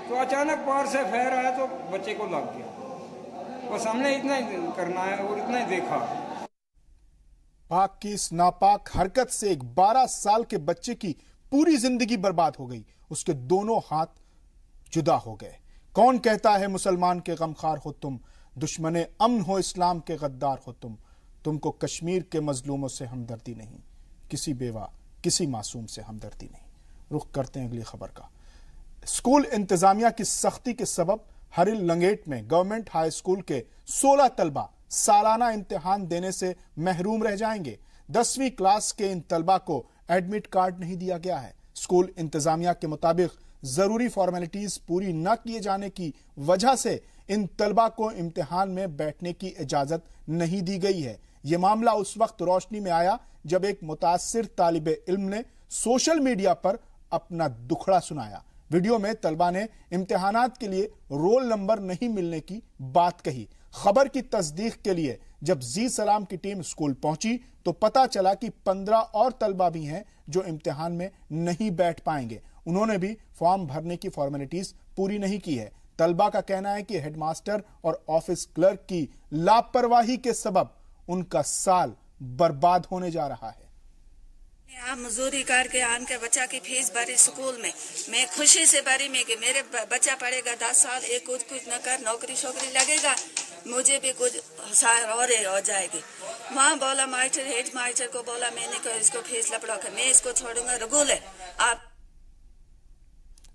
तो अचानक पार से फायर आया तो बच्चे को लग गया। बस हमने इतना ही करना है और इतना ही देखा। पाक की इस नापाक हरकत से एक 12 साल के बच्चे की पूरी जिंदगी बर्बाद हो गई, उसके दोनों हाथ जुदा हो गए। कौन कहता है मुसलमान के गमखार हो तुम, दुश्मने अमन हो इस्लाम के गद्दार हो तुम, तुमको कश्मीर के मजलूमों से हमदर्दी नहीं, किसी बेवा किसी मासूम से हमदर्दी नहीं। रुख करते हैं अगली खबर का। स्कूल इंतजामिया की सख्ती के सबब हरिल लंगेट में गवर्नमेंट हाई स्कूल के 16 तलबा सालाना इम्तिहान देने से महरूम रह जाएंगे। 10वीं क्लास के इन तलबा को एडमिट कार्ड नहीं दिया गया है। स्कूल इंतजामिया के मुताबिक जरूरी फॉर्मेलिटीज पूरी न किए जाने की वजह से इन तलबा को इम्तिहान में बैठने की इजाजत नहीं दी गई है। यह मामला उस वक्त रोशनी में आया जब एक मुतासिर तालिबे इल्म ने सोशल मीडिया पर अपना दुखड़ा सुनाया। वीडियो में तलबा ने इम्तिहानात के लिए रोल नंबर नहीं मिलने की बात कही। खबर की तस्दीक के लिए जब जी सलाम की टीम स्कूल पहुंची तो पता चला कि 15 और तलबा भी हैं जो इम्तिहान में नहीं बैठ पाएंगे। उन्होंने भी फॉर्म भरने की फॉर्मेलिटीज पूरी नहीं की है। तलबा का कहना है कि हेडमास्टर और ऑफिस क्लर्क की लापरवाही के सबब उनका साल बर्बाद होने जा रहा है। आप मजदूरी करके आन के बच्चा की फीस भरी स्कूल में, मैं खुशी से भरी में कि मेरे बच्चा पढ़ेगा 10 साल, एक कुछ न कर नौकरी शोकरी लगेगा, मुझे भी कुछ और हो जाएगी। वहाँ बोला मास्टर, हेड मास्टर को बोला मैंने को इसको फीस लपड़ा कर मैं इसको छोड़ूंगा रेगुलर। आप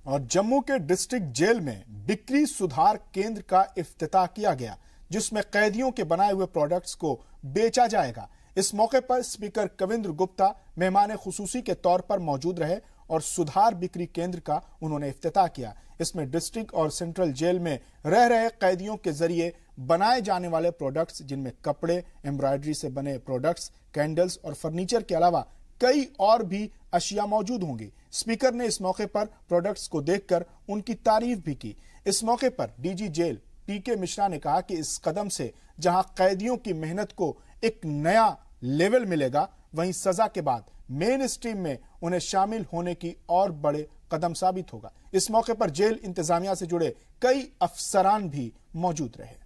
और जम्मू के डिस्ट्रिक्ट जेल में बिक्री सुधार केंद्र का इफ्तिताह किया गया, जिसमें कैदियों के बनाए हुए प्रोडक्ट्स को बेचा जाएगा। इस मौके पर स्पीकर कविंद्र गुप्ता मेहमान खुसूसी के तौर पर मौजूद रहे और सुधार बिक्री केंद्र का उन्होंने इफ्तिताह किया। इसमें डिस्ट्रिक्ट और सेंट्रल जेल में रह रहे कैदियों के जरिए बनाए जाने वाले प्रोडक्ट्स, जिनमें कपड़े, एम्ब्रॉयडरी से बने प्रोडक्ट्स, कैंडल्स और फर्नीचर के अलावा कई और भी अशिया मौजूद होंगी। स्पीकर ने इस मौके पर प्रोडक्ट्स को देखकर उनकी तारीफ भी की। इस मौके पर डीजी जेल पीके मिश्रा ने कहा कि इस कदम से जहां कैदियों की मेहनत को एक नया लेवल मिलेगा, वहीं सजा के बाद मेन स्ट्रीम में उन्हें शामिल होने की और बड़े कदम साबित होगा। इस मौके पर जेल इंतजामिया से जुड़े कई अफसरान भी मौजूद रहे।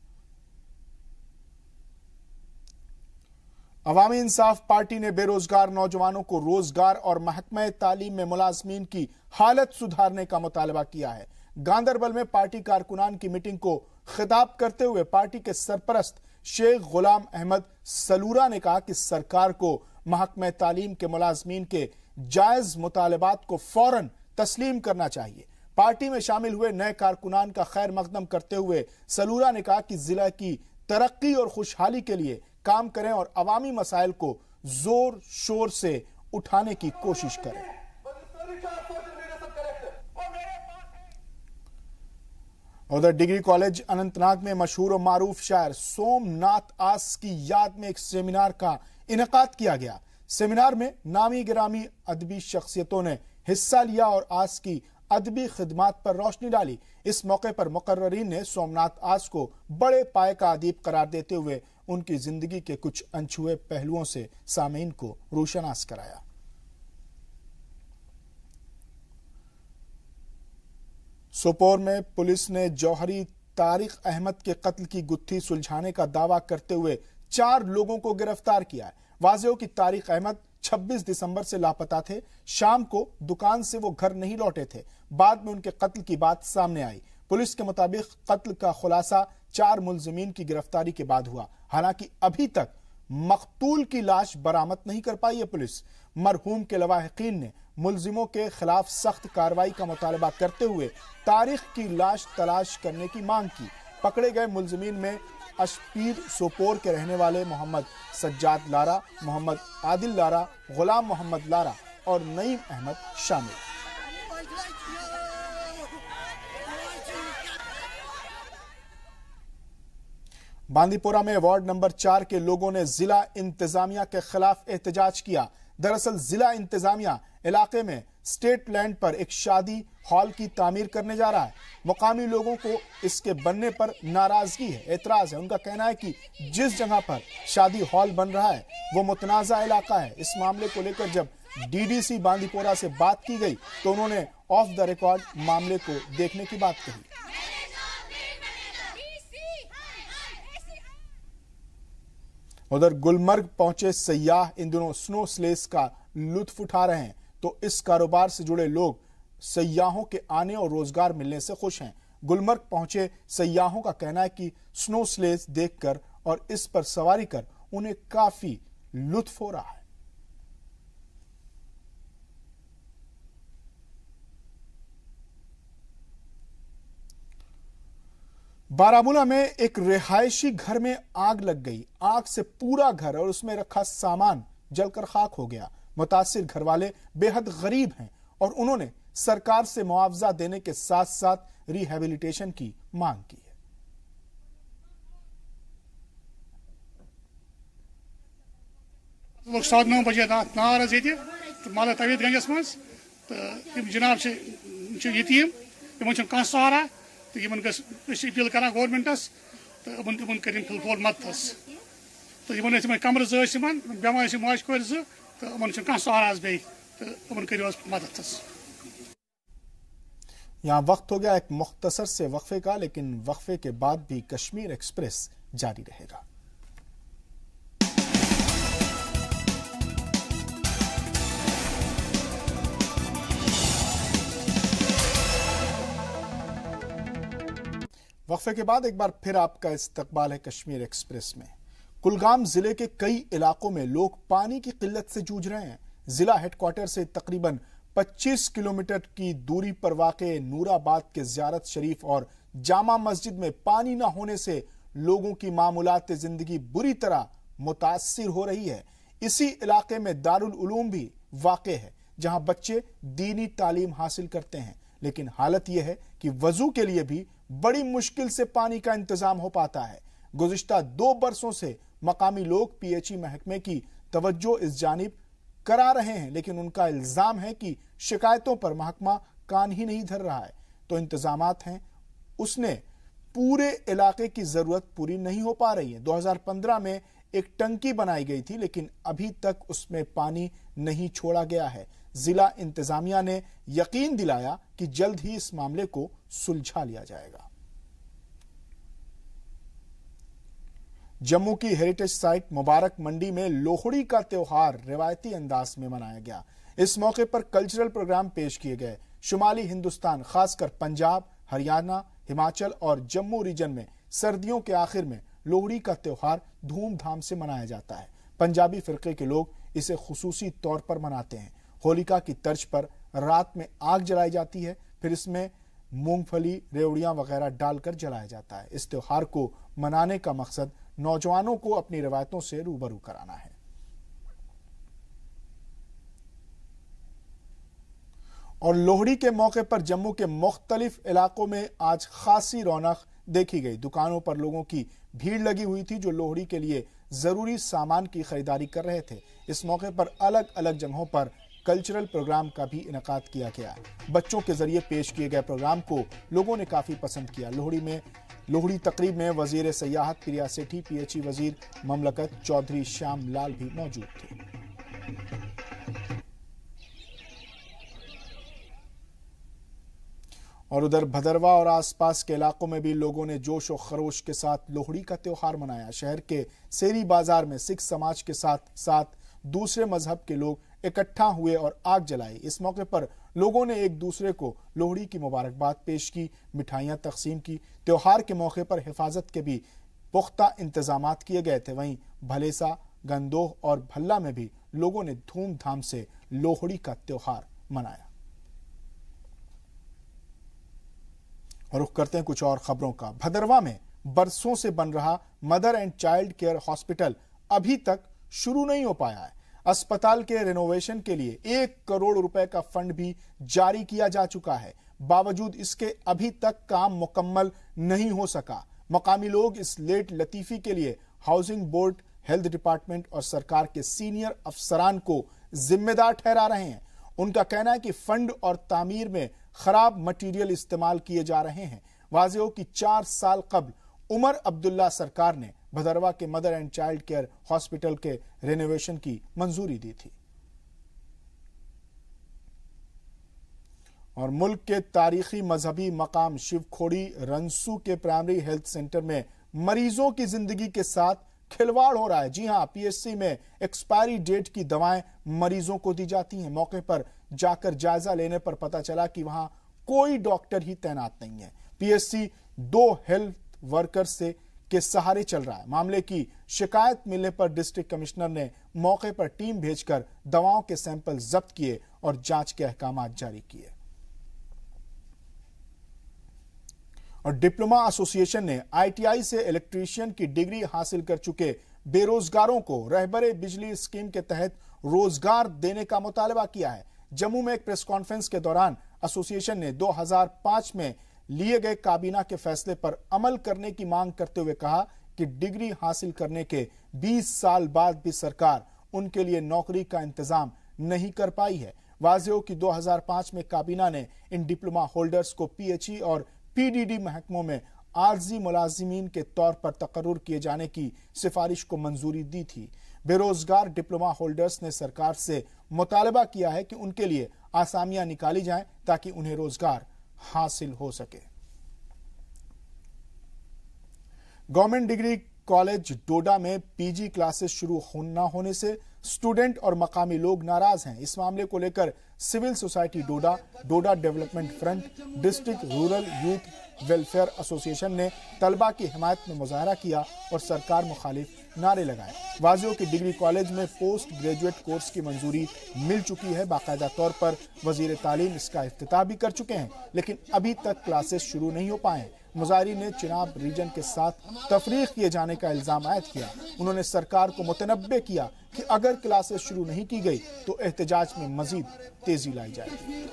अवामी इंसाफ पार्टी ने बेरोजगार नौजवानों को रोजगार और महकमा तालीम में मुलाजमीन की हालत सुधारने का मुतालबा किया है। गांदरबल में पार्टी कारकुनान की मीटिंग को खिताब करते हुए पार्टी के सरपरस्त शेख गुलाम अहमद सलूरा ने कहा कि सरकार को महकमा तालीम के मुलाजमीन के जायज मुतालबात को फौरन तस्लीम करना चाहिए। पार्टी में शामिल हुए नए कारकुनान का खैर मकदम करते हुए सलूरा ने कहा कि जिला की तरक्की और खुशहाली के लिए काम करें और अवामी मसाइल को जोर शोर से उठाने की कोशिश करें। उधर डिग्री कॉलेज अनंतनाग में मशहूर और मारूफ शायर सोमनाथ आस की याद में एक सेमिनार का इनेकाद किया गया। सेमिनार में नामी गिरामी अदबी शख्सियतों ने हिस्सा लिया और आस की अदबी खिदमात पर रोशनी डाली। इस मौके पर मुकर्ररीन ने सोमनाथ आस को बड़े पाए का अदीब करार देते हुए उनकी जिंदगी के कुछ अनछुए पहलुओं से सामीन को रोशनास कराया। सोपोर में पुलिस ने जौहरी तारिक अहमद के कत्ल की गुत्थी सुलझाने का दावा करते हुए 4 लोगों को गिरफ्तार किया है। वाज़ेह हो कि तारिक अहमद 26 दिसंबर से लापता थे। शाम को दुकान से वो घर नहीं लौटे थे। बाद में उनके कत्ल की बात सामने आई। पुलिस के मुताबिक कत्ल का खुलासा 4 मुलजिमीन की गिरफ्तारी के बाद हुआ। हालांकि अभी तक मकतूल की लाश बरामद नहीं कर पाई है पुलिस। मरहूम के लवाहिकीन ने मुलजिमों के खिलाफ सख्त कार्रवाई का मुतालबा करते हुए तारिक की लाश तलाश करने की मांग की। पकड़े गए मुलजिमीन में अशपीर सोपोर के रहने वाले मोहम्मद सज्जाद लारा, मोहम्मद आदिल लारा, गुलाम मोहम्मद लारा और नईम अहमद शामिल। बांदीपोरा में वार्ड नंबर 4 के लोगों ने जिला इंतजामिया के खिलाफ एहतजाज किया। दरअसल जिला इंतजामिया इलाके में स्टेट लैंड पर एक शादी हॉल की तामीर करने जा रहा है। मुकामी लोगों को इसके बनने पर नाराजगी है, एतराज है। उनका कहना है कि जिस जगह पर शादी हॉल बन रहा है वो मुतनाज़ा इलाका है। इस मामले को लेकर जब डीडीसी बांदीपोरा से बात की गई तो उन्होंने ऑफ द रिकॉर्ड मामले को देखने की बात कही। उधर गुलमर्ग पहुंचे सयाह इन दिनों स्नो स्लेस का लुत्फ उठा रहे हैं, तो इस कारोबार से जुड़े लोग सयाहों के आने और रोजगार मिलने से खुश हैं। गुलमर्ग पहुंचे सयाहों का कहना है कि स्नो स्लेस देखकर और इस पर सवारी कर उन्हें काफी लुत्फ हो रहा है। बारामूला में एक रिहायशी घर में आग लग गई। आग से पूरा घर और उसमें रखा सामान जलकर खाक हो गया। मुतासिर घर वाले बेहद गरीब हैं और उन्होंने सरकार से मुआवजा देने के साथ साथ रिहेबिलिटेशन की मांग की है। लोग 9 बजे नार माला तवीदगंजस मज तो जनाब यतीम इन सहारा तो अपील कर गवर्नमेंटस तो कर फिलफोल मदद तो कमर बेमार माज कोर तो सहारा बे तो करो मदद। यहाँ वक्त हो गया एक मुख्तसर से वक्फे का, लेकिन वक्फे के बाद भी कश्मीर एक्सप्रेस जारी रहेगा। वक्फे के बाद एक बार फिर आपका इस्तकबाल है कश्मीर एक्सप्रेस में। कुलगाम जिले के कई इलाकों में लोग पानी की किल्लत से जूझ रहे हैं। जिला हेडक्वार्टर से तकरीबन 25 किलोमीटर की दूरी पर वाक़े नूराबाद के ज़ियारत शरीफ और जामा मस्जिद में पानी न होने से लोगों की मामूलात जिंदगी बुरी तरह मुतासिर हो रही है। इसी इलाके में दारुल उलूम भी वाक़े है जहां बच्चे दीनी तालीम हासिल करते हैं, लेकिन हालत यह है कि वजू के लिए भी बड़ी मुश्किल से पानी का इंतजाम हो पाता है। गुज़िश्ता 2 बरसों से मकामी लोग पीएचई महकमे की तवज्जो इस जानिब करा रहे हैं, लेकिन उनका इल्जाम है कि शिकायतों पर महकमा कान ही नहीं धर रहा है। तो इंतजामात हैं, उसने पूरे इलाके की जरूरत पूरी नहीं हो पा रही है। 2015 में एक टंकी बनाई गई थी, लेकिन अभी तक उसमें पानी नहीं छोड़ा गया है। जिला इंतजामिया ने यकीन दिलाया कि जल्द ही इस मामले को सुलझा लिया जाएगा। जम्मू की हेरिटेज साइट मुबारक मंडी में लोहड़ी का त्योहार रिवायती अंदाज में मनाया गया। इस मौके पर कल्चरल प्रोग्राम पेश किए गए। शुमाली हिंदुस्तान, खासकर पंजाब, हरियाणा, हिमाचल और जम्मू रीजन में सर्दियों के आखिर में लोहड़ी का त्योहार धूमधाम से मनाया जाता है। पंजाबी फिरके के लोग इसे खुसूसी तौर पर मनाते हैं। होलिका की तर्ज पर रात में आग जलाई जाती है, फिर इसमें मूंगफली, रेवड़ियां वगैरह डालकर जलाया जाता है। इस त्योहार को मनाने का मकसद नौजवानों को अपनी रिवायतों से रूबरू कराना है। और लोहड़ी के मौके पर जम्मू के मुख्तलिफ इलाकों में आज खासी रौनक देखी गई। दुकानों पर लोगों की भीड़ लगी हुई थी जो लोहड़ी के लिए जरूरी सामान की खरीदारी कर रहे थे। इस मौके पर अलग अलग जगहों पर कल्चरल प्रोग्राम का भी इनेकाद किया गया। बच्चों के जरिए पेश किए गए प्रोग्राम को लोगों ने काफी पसंद किया। लोहड़ी तकरीब में वजीर सयाहत प्रिया सेठी, पीएचई वजीर ममलकत चौधरी श्याम लाल भी मौजूद थे। और उधर भदरवा और आसपास के इलाकों में भी लोगों ने जोश और खरोश के साथ लोहड़ी का त्योहार मनाया। शहर के सेरी बाजार में सिख समाज के साथ साथ दूसरे मजहब के लोग इकट्ठा हुए और आग जलाई। इस मौके पर लोगों ने एक दूसरे को लोहड़ी की मुबारकबाद पेश की, मिठाइयां तकसीम की। त्योहार के मौके पर हिफाजत के भी पुख्ता इंतजामात किए गए थे। वहीं भलेसा, गंदोह और भल्ला में भी लोगों ने धूमधाम से लोहड़ी का त्योहार मनाया। और रुख करते हैं कुछ और खबरों का। भदरवा में बरसों से बन रहा mother and child care hospital अभी तक शुरू नहीं हो पाया है। अस्पताल के रिनोवेशन के लिए 1 करोड़ रुपए का फंड भी जारी किया जा चुका है। बावजूद इसके अभी तक काम मुकम्मल नहीं हो सका। मकामी लोग इस लेट लतीफी के लिए हाउसिंग बोर्ड, हेल्थ डिपार्टमेंट और सरकार के सीनियर अफसरान को जिम्मेदार ठहरा रहे हैं। उनका कहना है कि फंड और तामीर में खराब मटेरियल इस्तेमाल किए जा रहे हैं। वाज़ेह हो कि 4 साल कबल उमर अब्दुल्ला सरकार ने भदरवा के mother and child care hospital के रेनोवेशन की मंजूरी दी थी। और मुल्क के तारीखी मजहबी मकाम शिवखोड़ी रंसू के प्राइमरी हेल्थ सेंटर में मरीजों की जिंदगी के साथ खिलवाड़ हो रहा है। जी हां, पीएचसी में एक्सपायरी डेट की दवाएं मरीजों को दी जाती हैं। मौके पर जाकर जायजा लेने पर पता चला कि वहां कोई डॉक्टर ही तैनात नहीं है। पीएचसी 2 हेल्थ वर्कर्स के सहारे चल रहा है। मामले की शिकायत मिलने पर डिस्ट्रिक्ट कमिश्नर ने मौके पर टीम भेजकर दवाओं के सैंपल जब्त किए और जांच के अहकाम जारी किए। और डिप्लोमा एसोसिएशन ने आईटीआई से इलेक्ट्रीशियन की डिग्री हासिल कर चुके बेरोजगारों को रहबरे बिजली स्कीम के तहत रोजगार देने का मुतालबा किया है। जम्मू में एक प्रेस कॉन्फ्रेंस के दौरान एसोसिएशन ने 2005 में लिए गए काबीना के फैसले पर अमल करने की मांग करते हुए कहा कि डिग्री हासिल करने के 20 साल बाद भी सरकार उनके लिए नौकरी का इंतजाम नहीं कर पाई है। वाज़ेह हो कि 2005 में काबीना ने इन डिप्लोमा होल्डर्स को पीएचई और पीडीडी महकमों में आर्जी मुलाजिमीन के तौर पर तकर्रुर किए जाने की सिफारिश को मंजूरी दी थी। बेरोजगार डिप्लोमा होल्डर्स ने सरकार से मुतालबा किया है कि उनके लिए आसामियां निकाली जाएं ताकि उन्हें रोजगार हासिल हो सके। गवर्नमेंट डिग्री कॉलेज डोडा में पीजी क्लासेस शुरू न होने से स्टूडेंट और मकामी लोग नाराज हैं। इस मामले को लेकर civil society Doda, Doda development front, district rural youth welfare association ने तलबा की हिमायत में मुजाहरा किया और सरकार मुखालिफ नारे लगाए। वाज़ेह हो कि डिग्री कॉलेज में पोस्ट ग्रेजुएट कोर्स की मंजूरी मिल चुकी है। बाकायदा तौर पर वजीर तालीम इसका इफ्तिताह भी कर चुके हैं, लेकिन अभी तक क्लासेस शुरू नहीं हो पाए। मुजाहिरीन ने चिनाब रीजन के साथ तफरीक किए जाने का इल्जाम आयद किया। उन्होंने सरकार को मुतनब्बे किया कि अगर क्लासेस शुरू नहीं की गई तो एहतजाज में मजीद तेजी लाई जाएगी।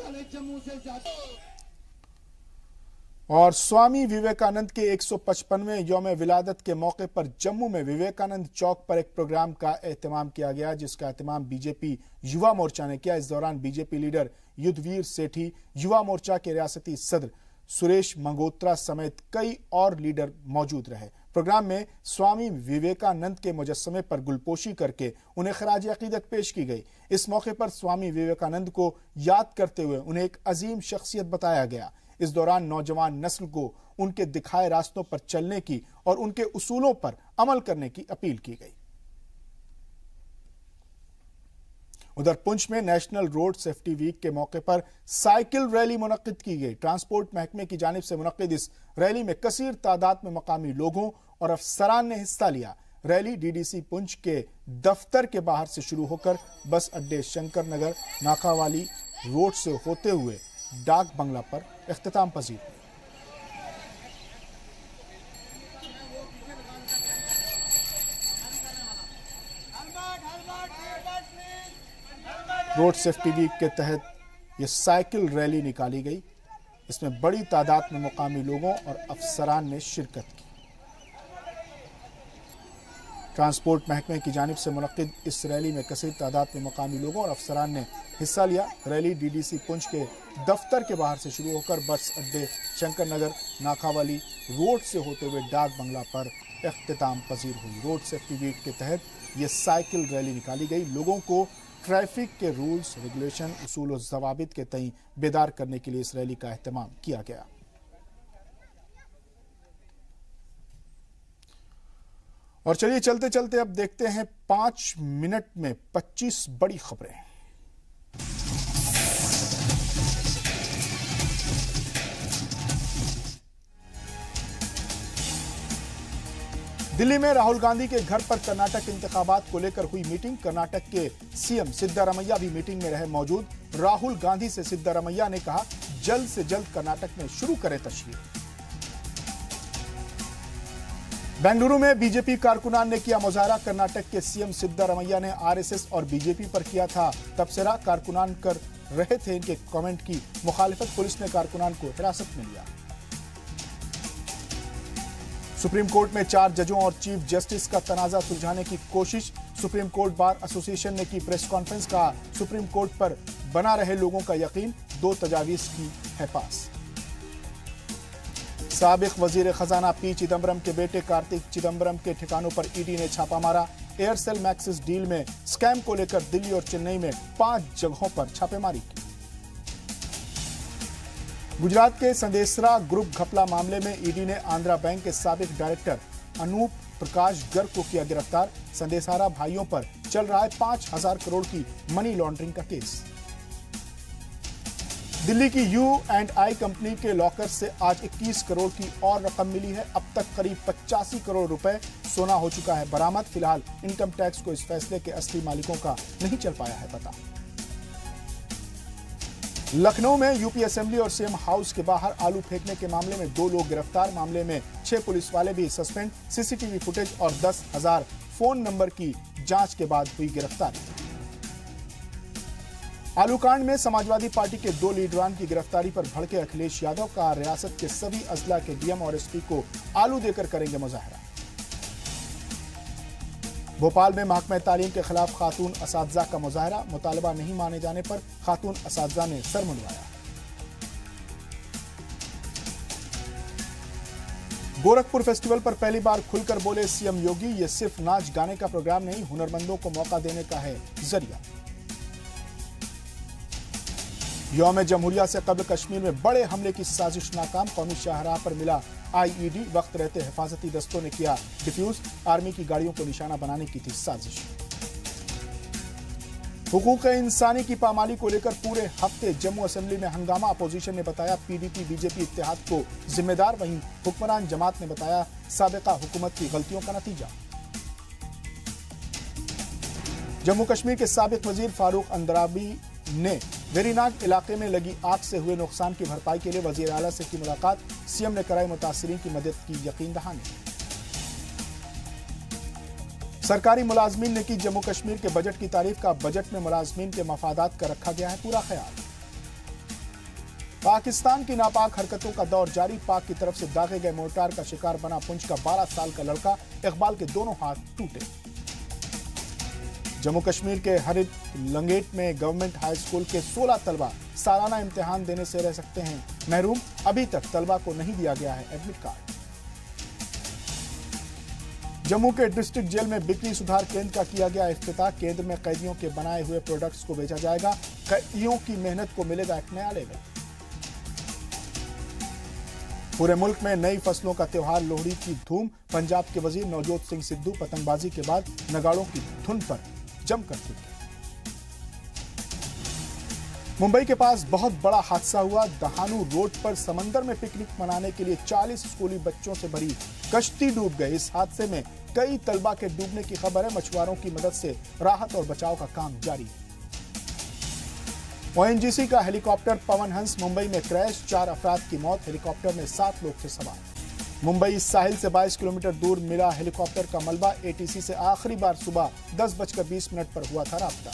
और स्वामी विवेकानंद के 155वें यौम विलादत के मौके पर जम्मू में विवेकानंद चौक पर एक प्रोग्राम का एहतमाम किया गया, जिसका एहतमाम बीजेपी युवा मोर्चा ने किया। इस दौरान बीजेपी लीडर युद्धवीर सेठी, युवा मोर्चा के रियासती सदर सुरेश मंगोत्रा समेत कई और लीडर मौजूद रहे। प्रोग्राम में स्वामी विवेकानंद के मुजस्समे पर गुलपोशी करके उन्हें खराज अकीदत पेश की गई। इस मौके पर स्वामी विवेकानंद को याद करते हुए उन्हें एक अजीम शख्सियत बताया गया। इस दौरान नौजवान नस्ल को उनके दिखाए रास्तों पर चलने की और उनके उसूलों पर अमल करने की अपील की गई। उधर पुंछ में नेशनल रोड सेफ्टी वीक के मौके पर साइकिल रैली मुनक्किद की गई। ट्रांसपोर्ट महकमे की जानिब से मुनक्किद इस रैली में कसीर तादाद में मकामी लोगों और अफसरान ने हिस्सा लिया। रैली डीडीसी पुंछ के दफ्तर के बाहर से शुरू होकर बस अड्डे शंकर नगर नाकावाली रोड से होते हुए डाक बंगला पर इख्तिताम पजीर हुई। रोड सेफ्टी वीक के तहत ये साइकिल रैली निकाली गई। इसमें बड़ी तादाद में मुकामी लोगों और अफसरान ने शिरकत की। ट्रांसपोर्ट महकमे की जानिब से मुनक्किद इस रैली में कसीर तादाद में मुकामी लोगों और अफसरान ने हिस्सा लिया। रैली डीडीसी पुंछ के दफ्तर के बाहर से शुरू होकर बस अड्डे शंकर नगर नाकावाली रोड से होते हुए डाक बंगला पर इख्तिताम पजीर हुई। रोड सेफ्टी वीक के तहत ये साइकिल रैली निकाली गई। लोगों को ट्रैफिक के रूल्स रेगुलेशन उसूल और ज़वाबित के तई बेदार करने के लिए इस रैली का एहतमाम किया गया। और चलिए चलते चलते अब देखते हैं 5 मिनट में 25 बड़ी खबरें। दिल्ली में राहुल गांधी के घर पर कर्नाटक इंतखाबात को लेकर हुई मीटिंग। कर्नाटक के सीएम सिद्धारमैया भी मीटिंग में रहे मौजूद। राहुल गांधी से सिद्धारमैया ने कहा जल्द से जल्द कर्नाटक में शुरू करे तशरीह। बेंगलुरु में बीजेपी कारकुनान ने किया मुजाहरा। कर्नाटक के सीएम सिद्धारमैया ने आरएसएस और बीजेपी पर किया था तबसरा। कारकुनान कर रहे थे इनके कमेंट की मुखालिफत। पुलिस ने कारकुनान को हिरासत में लिया। सुप्रीम कोर्ट में 4 जजों और चीफ जस्टिस का तनाजा सुलझाने की कोशिश। सुप्रीम कोर्ट बार एसोसिएशन ने की प्रेस कॉन्फ्रेंस। कहा सुप्रीम कोर्ट पर बना रहे लोगों का यकीन। 2 तजावीज की है पास। साबिक वजीर खजाना पी चिदम्बरम के बेटे कार्तिक चिदम्बरम के ठिकानों पर ईडी ने छापा मारा। एयरसेल मैक्सिस डील में स्कैम को लेकर दिल्ली और चेन्नई में 5 जगहों पर छापेमारी की। गुजरात के संदेसरा ग्रुप घपला मामले में ईडी ने आंध्रा बैंक के साबिक डायरेक्टर अनूप प्रकाश गर्ग को किया गिरफ्तार। संदेसारा भाइयों पर चल रहा है 5,000 करोड़ की मनी लॉन्ड्रिंग का केस। दिल्ली की U&I कंपनी के लॉकर से आज 21 करोड़ की और रकम मिली है। अब तक करीब 85 करोड़ रुपए सोना हो चुका है बरामद। फिलहाल इनकम टैक्स को इस फैसले के असली मालिकों का नहीं चल पाया है पता। लखनऊ में यूपी असेंबली और सीएम हाउस के बाहर आलू फेंकने के मामले में 2 लोग गिरफ्तार। मामले में 6 पुलिस वाले भी सस्पेंड। सीसीटीवी फुटेज और 10,000 फोन नंबर की जांच के बाद हुई गिरफ्तारी। आलूकांड में समाजवादी पार्टी के 2 लीडरान की गिरफ्तारी पर भड़के अखिलेश यादव। का रियासत के सभी अजला के डीएम और एसपी को आलू देकर करेंगे मुजाहरा। भोपाल में महकमा तालीम के खिलाफ खातून असातिज़ा का मुजाहरा। मुतालबा नहीं माने जाने पर खातून असातिज़ा ने सर मुंडवाया। गोरखपुर फेस्टिवल पर पहली बार खुलकर बोले सीएम योगी। ये सिर्फ नाच गाने का प्रोग्राम नहीं, हुनरमंदों को मौका देने का है जरिया। यौम जमहूरिया से कबल कश्मीर में बड़े हमले की साजिश नाकाम। कौमी शाहराह पर मिला आईईडी। वक्त रहते हिफाजती दस्तों ने किया डिफ्यूज। आर्मी की गाड़ियों को निशाना बनाने की थी साजिश। हुकूक इंसानी की पामाली को लेकर पूरे हफ्ते जम्मू असेंबली में हंगामा। अपोजिशन ने बताया पीडीपी बीजेपी इत्तेहाद को जिम्मेदार। वहीं हुक्मरान जमात ने बताया साबिका हुकूमत की गलतियों का नतीजा। जम्मू कश्मीर के साबिक वजीर फारूक अंद्राबी ने वेरीनाग इलाके में लगी आग से हुए नुकसान की भरपाई के लिए वजीर आला से की मुलाकात। सीएम ने कराई मुतासिरीन की मदद की यकीन दहानी। सरकारी मुलाजमीन ने की जम्मू कश्मीर के बजट की तारीफ। का बजट में मुलाजमीन के मफादात का रखा गया है पूरा ख्याल। पाकिस्तान की नापाक हरकतों का दौर जारी। पाक की तरफ से दागे गए मोर्टार का शिकार बना पुंछ का 12 साल का लड़का। इकबाल के दोनों हाथ टूटे। जम्मू कश्मीर के हरित लंगेट में गवर्नमेंट हाई स्कूल के 16 तलबा सालाना इम्तिहान देने से रह सकते हैं महरूम। अभी तक तलबा को नहीं दिया गया है एडमिट कार्ड। जम्मू के डिस्ट्रिक्ट जेल में बिक्री सुधार केंद्र का किया गया इफ्तिताह। केंद्र में कैदियों के बनाए हुए प्रोडक्ट्स को बेचा जाएगा। कैदियों की मेहनत को मिलेगा एक नया लेवल। पूरे मुल्क में नई फसलों का त्योहार लोहड़ी की धूम। पंजाब के वजीर नवजोत सिंह सिद्धू पतंगबाजी के बाद नगाड़ों की धुन पर जमकर टूटे। मुंबई के पास बहुत बड़ा हादसा हुआ। दहानू रोड पर समंदर में पिकनिक मनाने के लिए 40 स्कूली बच्चों से भरी कश्ती डूब गई। इस हादसे में कई तलबा के डूबने की खबर है। मछुआरों की मदद से राहत और बचाव का काम जारी है। ओएनजीसी का हेलीकॉप्टर पवन हंस मुंबई में क्रैश, 4 अफराद की मौत। हेलीकॉप्टर में 7 लोग थे सवार। मुंबई साहिल से 22 किलोमीटर दूर मिला हेलीकॉप्टर का मलबा। एटीसी से आखिरी बार सुबह 10:20 पर हुआ था राब्ता।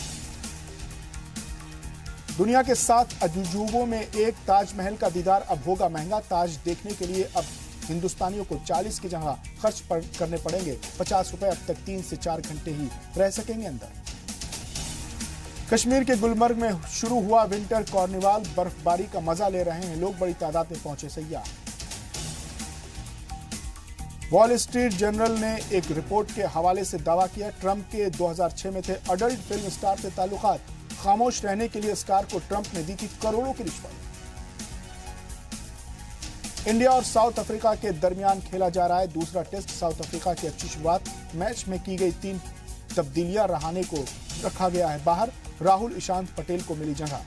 दुनिया के 7 अजूबों में एक ताजमहल का दीदार अब होगा महंगा। ताज देखने के लिए अब हिंदुस्तानियों को 40 की जगह खर्च करने पड़ेंगे 50 रुपए। अब तक 3 से 4 घंटे ही रह सकेंगे अंदर। कश्मीर के गुलमर्ग में शुरू हुआ विंटर कार्निवाल। बर्फबारी का मजा ले रहे हैं लोग। बड़ी तादाद में पहुंचे सैयाह। वॉल स्ट्रीट जर्नल ने एक रिपोर्ट के हवाले से दावा किया, ट्रंप के 2006 में थे अडल्ट फिल्म स्टार से ताल्लुकात। खामोश रहने के लिए स्टार को ट्रंप ने दी थी करोड़ों की रिश्वत। इंडिया और साउथ अफ्रीका के दरमियान खेला जा रहा है दूसरा टेस्ट। साउथ अफ्रीका की अच्छी शुरुआत। मैच में की गई 3 तब्दीलियां रहाणे को रखा गया है बाहर। राहुल ईशांत पटेल को मिली जगह।